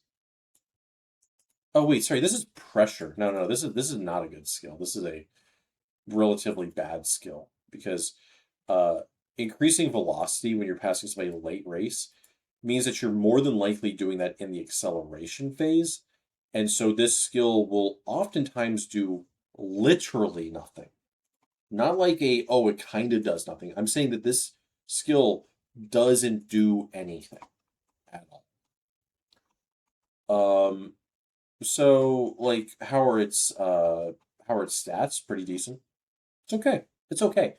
Oh wait, sorry. This is pressure. No. This is not a good skill. This is a relatively bad skill because uh, increasing velocity when you're passing somebody late race means that you're more than likely doing that in the acceleration phase. And so this skill will oftentimes do literally nothing. Not like oh, it kind of does nothing. I'm saying that this skill doesn't do anything at all. So like how are its stats? Pretty decent. It's okay. It's okay.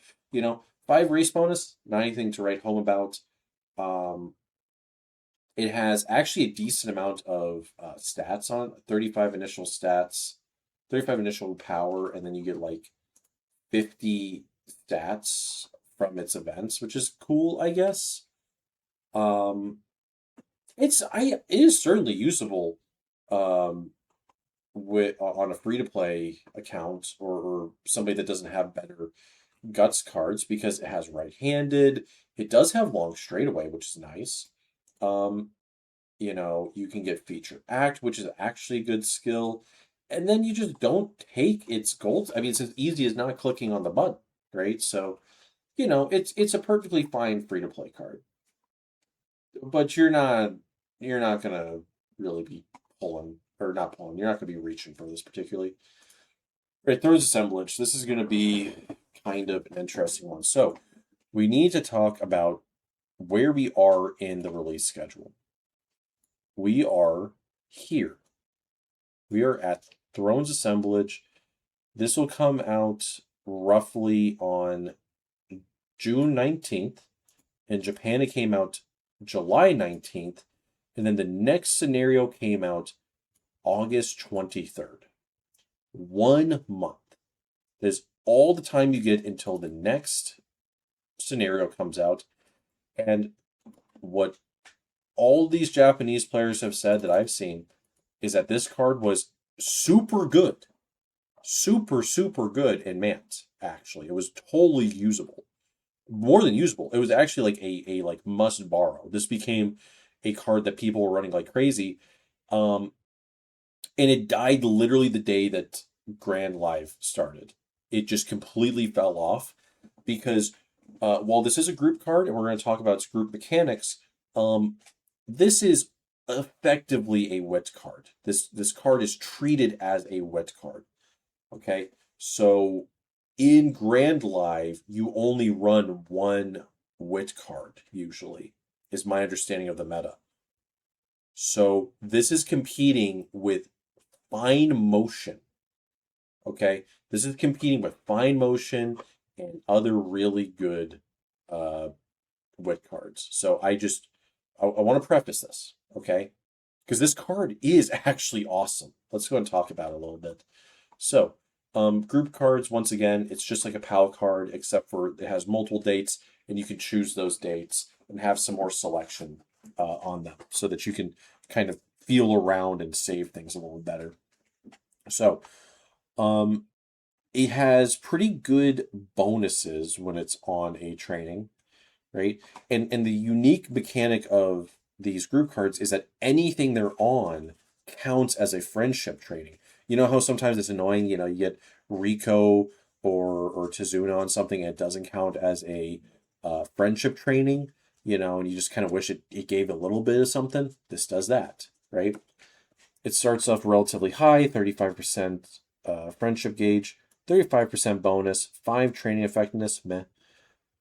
5 race bonus, not anything to write home about. Um, it has actually a decent amount of stats on it, 35 initial stats, 35 initial power, and then you get like 50 stats from its events, which is cool, I guess. Um, it is certainly usable with on a free to play account or somebody that doesn't have better guts cards because it has right handed. It does have long straightaway, which is nice. Um, you can get feature act, which is actually a good skill. And then you just don't take its gold. I mean, it's as easy as not clicking on the button, right? So, it's a perfectly fine free to play card. But you're not gonna really be pulling or not pulling. You're not gonna be reaching for this particularly. Right, throws assemblage. This is gonna be kind of an interesting one. So we need to talk about where we are in the release schedule. We are here. We are at Thrones Assemblage. This will come out roughly on June 19th. In Japan, it came out July 19th. And then the next scenario came out August 23rd. 1 month. That is all the time you get until the next scenario comes out. And what all these Japanese players have said that I've seen is that this card was super good. Super, super good in MANT, actually. It was totally usable. More than usable. It was actually like a like must borrow. This became a card that people were running like crazy. Um, and it died literally the day that Grand Live started. It just completely fell off because while this is a group card and we're going to talk about its group mechanics, this is effectively a wit card. This card is treated as a wit card. Okay, so in Grand Live, you only run one wit card usually, is my understanding of the meta. So this is competing with fine motion, Okay, this is competing with Fine Motion and other really good uh, wit cards. So I want to preface this, okay? Because this card is actually awesome. Let's go and talk about it a little bit. So, group cards, once again, it's just like a PAL card, except for it has multiple dates, and you can choose those dates and have some more selection on them so that you can kind of feel around and save things a little better. So, um, it has pretty good bonuses when it's on a training, right? And the unique mechanic of these group cards is that anything they're on counts as a friendship training. You know how sometimes it's annoying, you get Rico or Tizuna on something and it doesn't count as a friendship training, and you just kind of wish it gave a little bit of something. This does that, right? It starts off relatively high, 35% friendship gauge, 35% bonus, 5 training effectiveness, meh.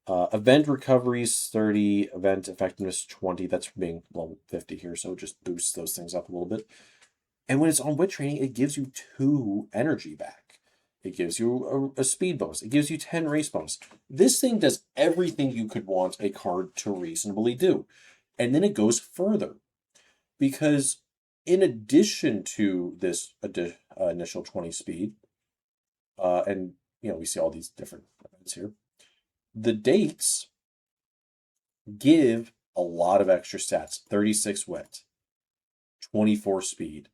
Event recoveries 30, event effectiveness 20. That's being level 50 here, so it just boosts those things up a little bit. And when it's on wit training, it gives you 2 energy back. It gives you a speed bonus. It gives you 10 race bonus. This thing does everything you could want a card to reasonably do. And then it goes further. Because in addition to this initial 20 speed, and we see all these different events here, the dates give a lot of extra stats. 36 wit, 24 speed,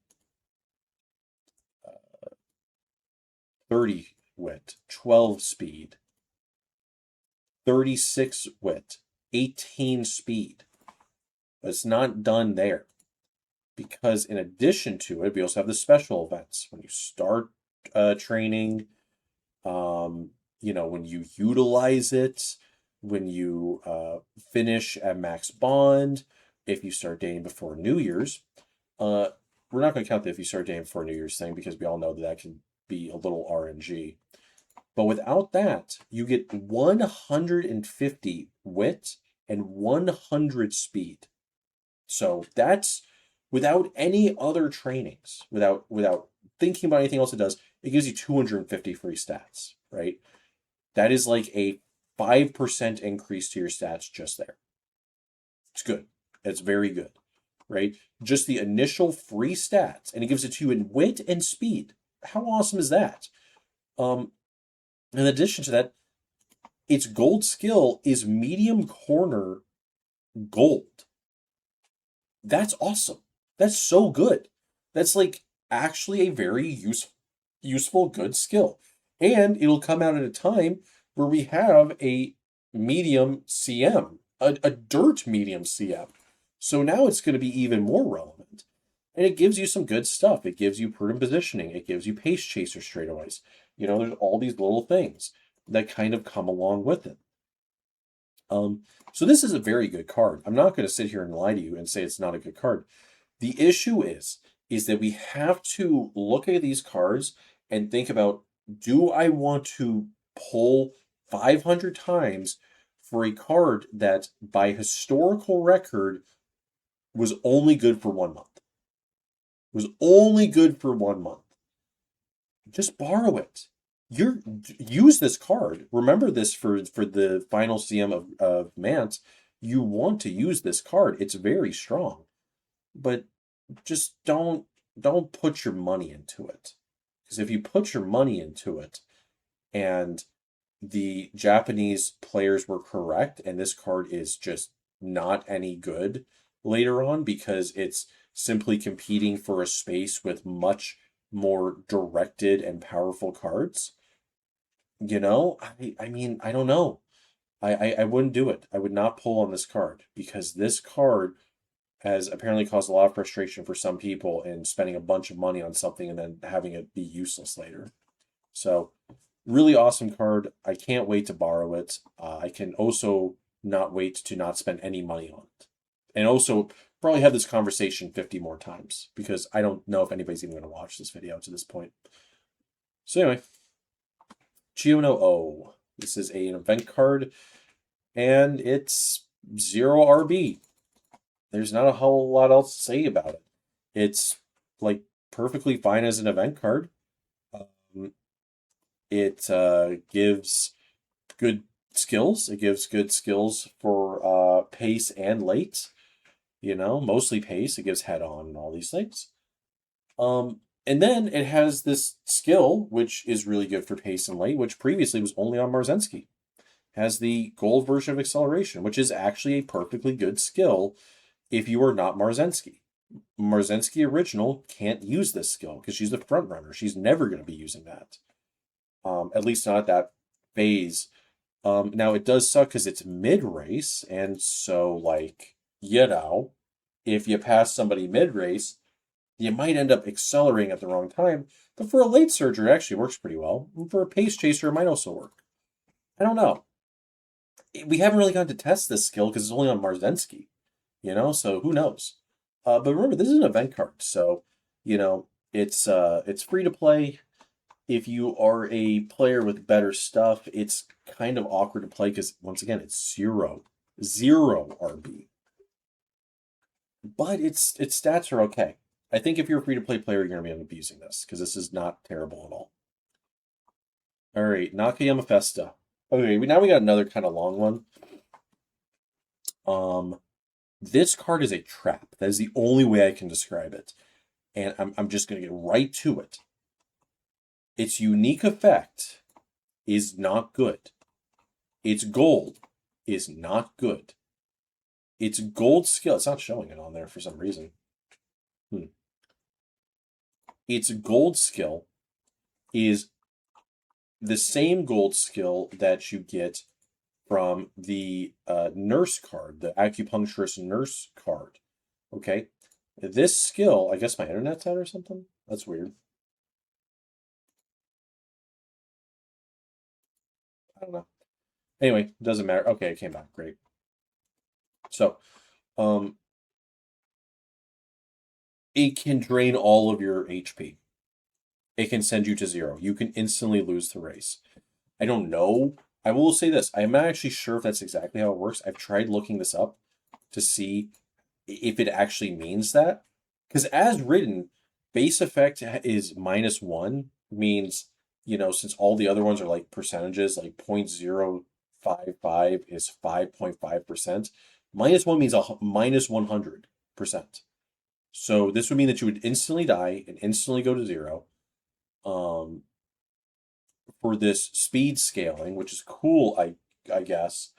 30 wit, 12 speed, 36 wit, 18 speed. But it's not done there. Because in addition to it, we also have the special events. When you start training, when you utilize it, when you finish at max bond, if you start dating before New Year's. We're not going to count the if you start dating before New Year's thing because we all know that can be a little RNG. But without that, you get 150 wit and 100 speed. So that's without any other trainings, without thinking about anything else it does, it gives you 250 free stats, right? That is like a 5% increase to your stats just there. It's good. It's very good, right? Just the initial free stats, and it gives it to you in wit and speed. How awesome is that? In addition to that, its gold skill is medium corner gold. That's awesome. That's so good. That's like actually a very useful, good skill. And it'll come out at a time where we have a medium CM, a dirt medium CM. So now it's going to be even more relevant. And it gives you some good stuff. It gives you prudent positioning. It gives you pace chaser straightaways. There's all these little things that kind of come along with it. So this is a very good card. I'm not going to sit here and lie to you and say it's not a good card. The issue is that we have to look at these cards and think about, do I want to pull 500 times for a card that by historical record was only good for 1 month? Was only good for 1 month. Just borrow it. Use this card. Remember this for the final CM of MANT. You want to use this card. It's very strong. But just don't put your money into it. Because if you put your money into it and the Japanese players were correct and this card is just not any good later on because it's simply competing for a space with much more directed and powerful cards, I mean, I don't know. I wouldn't do it. I would not pull on this card because this card has apparently caused a lot of frustration for some people in spending a bunch of money on something and then having it be useless later. So, really awesome card. I can't wait to borrow it. I can also not wait to not spend any money on it. And also probably have this conversation 50 more times because I don't know if anybody's even going to watch this video to this point. So anyway, Chiono O. This is an event card, and it's 0 RB. There's not a whole lot else to say about it. It's like perfectly fine as an event card. It gives good skills. It gives good skills for pace and late. Mostly pace. It gives head on and all these things. And then it has this skill, which is really good for pace and late, which previously was only on Marzensky. Has the gold version of acceleration, which is actually a perfectly good skill if you are not Marzensky. Marzensky original can't use this skill because she's the front runner. She's never going to be using that. At least not at that phase. Now it does suck because it's mid-race, and so if you pass somebody mid-race, you might end up accelerating at the wrong time. But for a late surger, it actually works pretty well. And for a pace chaser, it might also work. I don't know. We haven't really gotten to test this skill because it's only on Marzensky, so who knows? But remember, this is an event card, so it's free to play. If you are a player with better stuff, it's kind of awkward to play because once again, it's zero RB. But its stats are okay. I think if you're a free to play player, you're gonna be abusing this because this is not terrible at all. All right, Nakayama Festa. Okay, now we got another kind of long one. This card is a trap. That is the only way I can describe it. And I'm just going to get right to it. Its unique effect is not good. Its gold is not good. Its gold skill, it's not showing it on there for some reason. Its gold skill is the same gold skill that you get from the nurse card, the acupuncturist nurse card. Okay, this skill, I guess my internet's out or something. That's weird. I don't know. Anyway, doesn't matter. Okay, it came back. Great. So, it can drain all of your HP. It can send you to 0. You can instantly lose the race. I don't know. I will say this. I'm not actually sure if that's exactly how it works. I've tried looking this up to see if it actually means that. Because as written, base effect is -1, means, since all the other ones are like percentages, like 0.055 is 5.5%. -1 means -100%. So this would mean that you would instantly die and instantly go to 0. For this speed scaling, which is cool, I guess.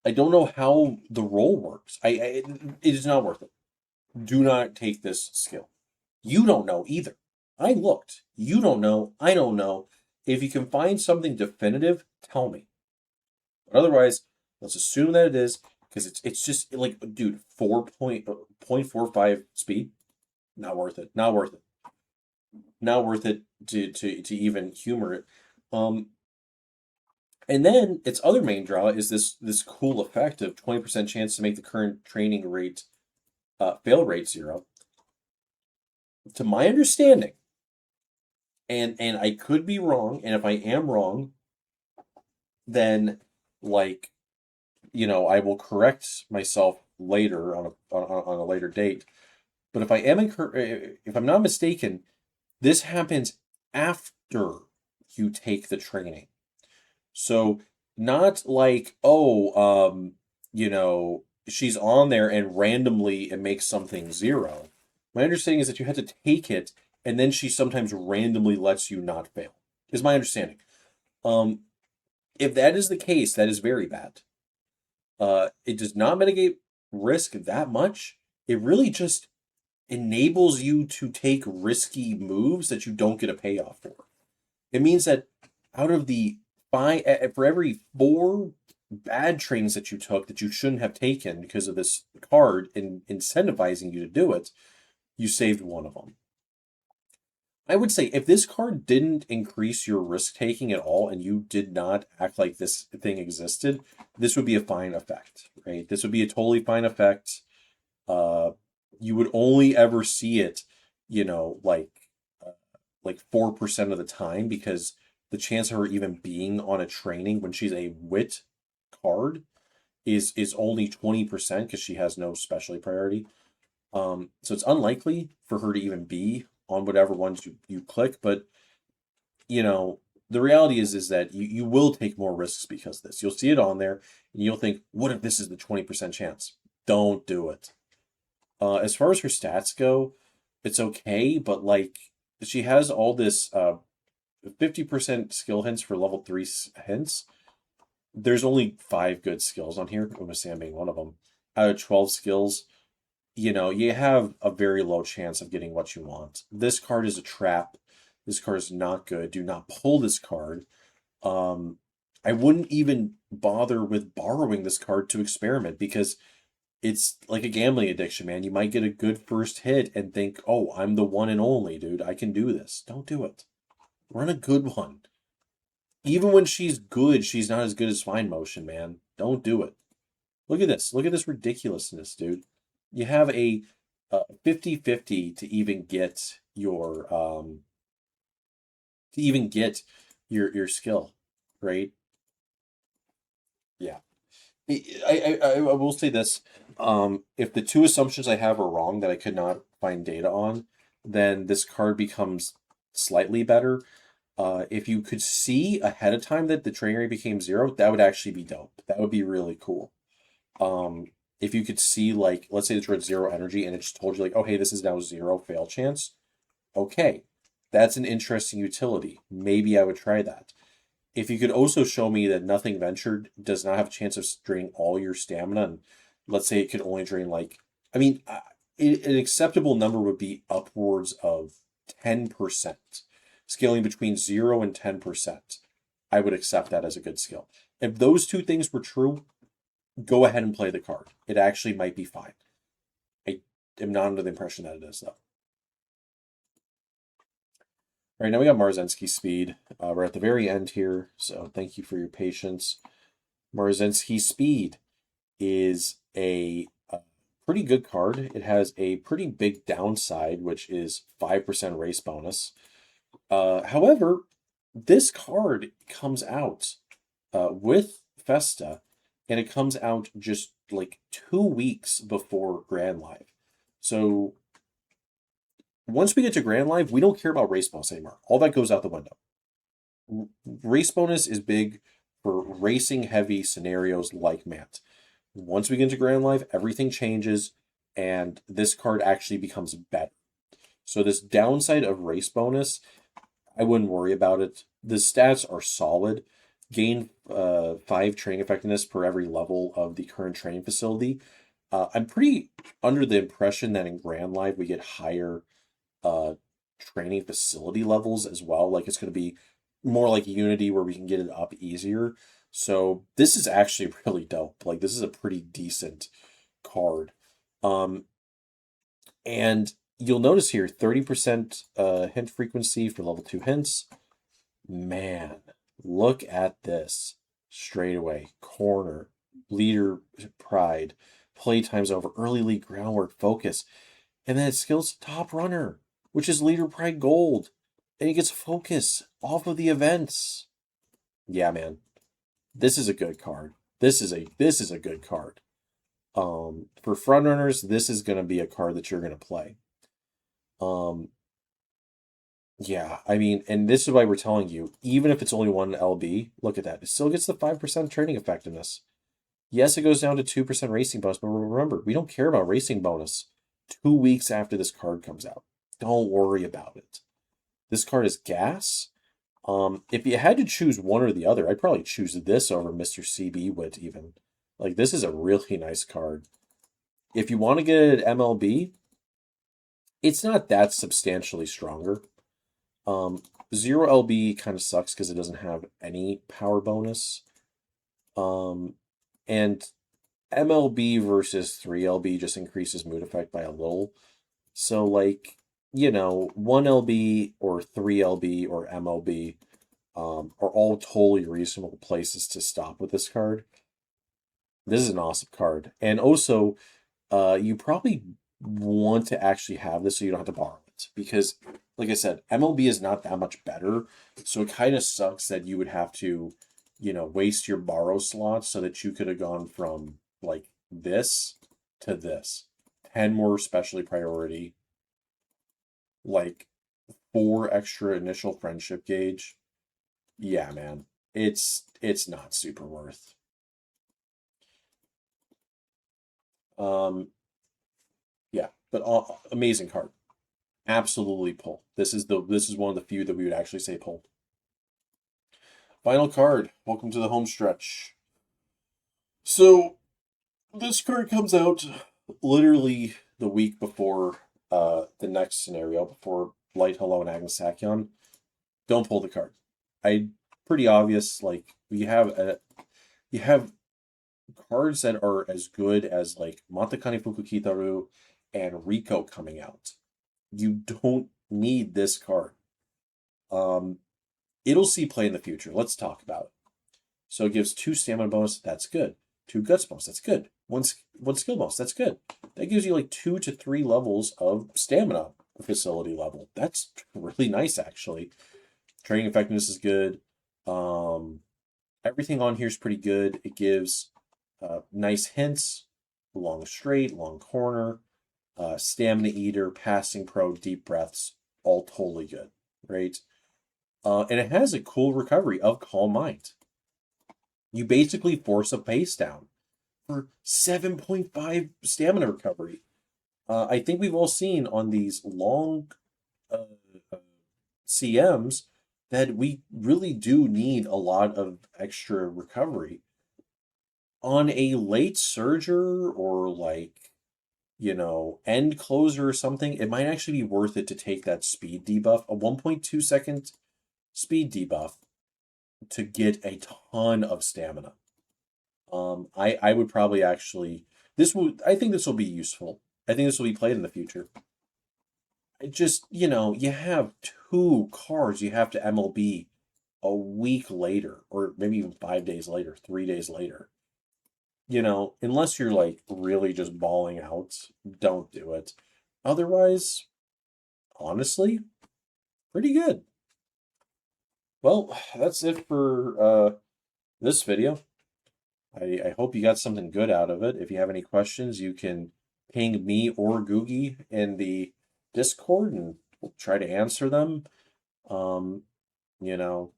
I don't know how the roll works. It is not worth it. Do not take this skill. You don't know either. I looked. You don't know. I don't know. If you can find something definitive, tell me. But otherwise, let's assume that it is, because it's just like, dude, 4.45 speed, not worth it. Not worth it. Not worth it to even humor it. And then its other main draw is this cool effect of 20% chance to make the current training rate fail rate 0. To my understanding, and I could be wrong, and if I am wrong, then I will correct myself later on a later date. But if I'm not mistaken, this happens after you take the training. So not like, she's on there and randomly it makes something 0. My understanding is that you have to take it and then she sometimes randomly lets you not fail, is my understanding. If that is the case, that is very bad. It does not mitigate risk that much. It really just enables you to take risky moves that you don't get a payoff for. It means that out of the for every 4 bad trains that you took that you shouldn't have taken because of this card and incentivizing you to do it, you saved 1 of them. I would say if this card didn't increase your risk taking at all and you did not act like this thing existed, this would be a fine effect, right? This would be a totally fine effect. You would only ever see it, like 4% of the time, because the chance of her even being on a training when she's a wit card is only 20% because she has no specialty priority. So it's unlikely for her to even be on whatever ones you click, but the reality is that you will take more risks because of this. You'll see it on there, and you'll think, what if this is the 20% chance? Don't do it. As far as her stats go, it's okay, but like she has all this 50% skill hints for level 3 hints. There's only 5 good skills on here, Uma Sam being one of them. Out of 12 skills, you have a very low chance of getting what you want. This card is a trap. This card is not good. Do not pull this card. I wouldn't even bother with borrowing this card to experiment because it's like a gambling addiction, man. You might get a good first hit and think, oh, I'm the one and only, dude. I can do this. Don't do it. Run a good one. Even when she's good, she's not as good as Fine Motion, man. Don't do it. Look at this. Look at this ridiculousness, dude. You have a 50-50 to even get your skill, right? Yeah. I will say this. If the two assumptions I have are wrong that I could not find data on, then this card becomes slightly better. If you could see ahead of time that the training rate became 0, that would actually be dope. That would be really cool. If you could see, like, let's say it's at 0 energy and it just told you, like, oh, hey, this is now 0 fail chance. Okay, that's an interesting utility. Maybe I would try that. If you could also show me that Nothing Ventured does not have a chance of draining all your stamina, and let's say it could only drain, like, I mean, an acceptable number would be upwards of 10%. Scaling between 0 and 10%. I would accept that as a good skill. If those two things were true, go ahead and play the card. It actually might be fine. I am not under the impression that it is, though. All right, now we got Marzinski Speed. We're at the very end here, so thank you for your patience. Marzinski Speed is a pretty good card. It has a pretty big downside, which is 5% race bonus. However, this card comes out with Festa, and it comes out just like 2 weeks before Grand Live. So once we get to Grand Live, we don't care about race bonus anymore. All that goes out the window. Race bonus is big for racing heavy scenarios like MANT. Once we get into Grand Live, everything changes, and this card actually becomes better. So this downside of race bonus, I wouldn't worry about it. The stats are solid. Gain 5 training effectiveness per every level of the current training facility. I'm pretty under the impression that in Grand Live we get higher training facility levels as well. Like it's going to be more like Unity where we can get it up easier. So this is actually really dope. Like this is a pretty decent card. And you'll notice here 30% hint frequency for level 2 hints. Man, look at this. Straight away. Corner. Leader pride. Playtime's over. Early league groundwork focus. And then it skills top runner, which is leader pride gold. And he gets focus off of the events. Yeah, man. This is a good card. This is a good card. For front runners, this is going to be a card that you're going to play. Yeah, I mean, and this is why we're telling you, even if it's only 1 LB, look at that. It still gets the 5% training effectiveness. Yes, it goes down to 2% racing bonus, but remember, we don't care about racing bonus 2 weeks after this card comes out. Don't worry about it. This card is gas. If you had to choose one or the other, I'd probably choose this over Mr. CB Wit even. Like, this is a really nice card. If you want to get it at MLB, it's not that substantially stronger. 0 LB kind of sucks because it doesn't have any power bonus. And MLB versus 3 LB just increases mood effect by a little. So, like, 1 LB or 3 LB or MLB are all totally reasonable places to stop with this card. This is an awesome card. And also, you probably want to actually have this so you don't have to borrow it. Because, like I said, MLB is not that much better. So it kind of sucks that you would have to, waste your borrow slots so that you could have gone from, like, this to this. 10 more specialty priority. Like, 4 extra initial friendship gauge. yeah, man, it's not super worth. Yeah, but amazing card. Absolutely pull. This is one of the few that we would actually say pull. Final card. Welcome to the home stretch. So this card comes out literally the week before the next scenario, before Light Hello and Agnes Sakyon. Don't pull the card. I pretty obvious, like you have cards that are as good as like Matakani Fukukitaru and Rico coming out. You don't need this card. Um, it'll see play in the future. Let's talk about it. So it gives 2 stamina bonus. That's good. 2 guts bonus. That's good. One skill bonus. That's good. That gives you like 2 to 3 levels of stamina facility level. That's really nice, actually. Training effectiveness is good. Everything on here is pretty good. It gives nice hints, long straight, long corner, stamina eater, passing pro, deep breaths, all totally good, right? And it has a cool recovery of Calm Mind. You basically force a pace down for 7.5 stamina recovery. I think we've all seen on these long uh, CMs that we really do need a lot of extra recovery. On a late surger or like, end closer or something, it might actually be worth it to take that speed debuff, a 1.2 second speed debuff to get a ton of stamina. I would probably actually I think this will be useful. I think this will be played in the future. It just, you have 2 cards you have to MLB a week later, or maybe even 5 days later, 3 days later. Unless you're like really just bawling out, don't do it. Otherwise, honestly, pretty good. Well, that's it for this video. I hope you got something good out of it. If you have any questions, you can ping me or Googy in the Discord and we'll try to answer them. Um, you know,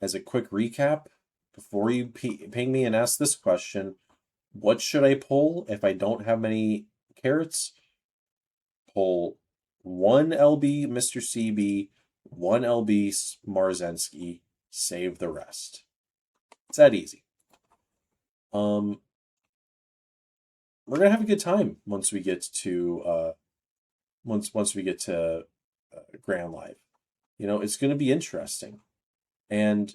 as a quick recap, before you ping me and ask this question, what should I pull if I don't have many carrots? Pull 1 LB Mr. CB, 1 LB Marzensky, save the rest. It's that easy. We're gonna have a good time once we get to once we get to Grand Live. It's gonna be interesting, and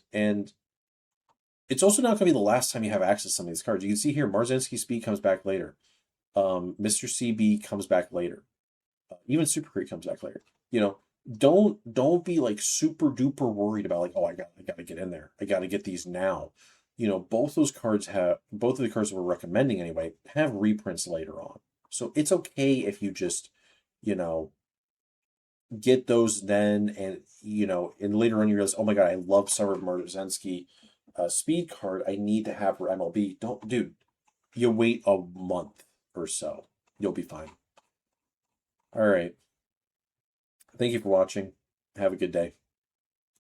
it's also not gonna be the last time you have access to some of these cards. You can see here, Marzensky Speed comes back later. Mr. CB comes back later. Even Super Creek comes back later. Don't be like super duper worried about like, oh, I gotta get in there. I gotta get these now. Both of the cards that we're recommending anyway have reprints later on. So it's okay if you just, you know, get those then and later on you realize, oh my God, I love Summer Marzensky speed card. I need to have for MLB. Don't, dude, you wait a month or so. You'll be fine. All right. Thank you for watching. Have a good day.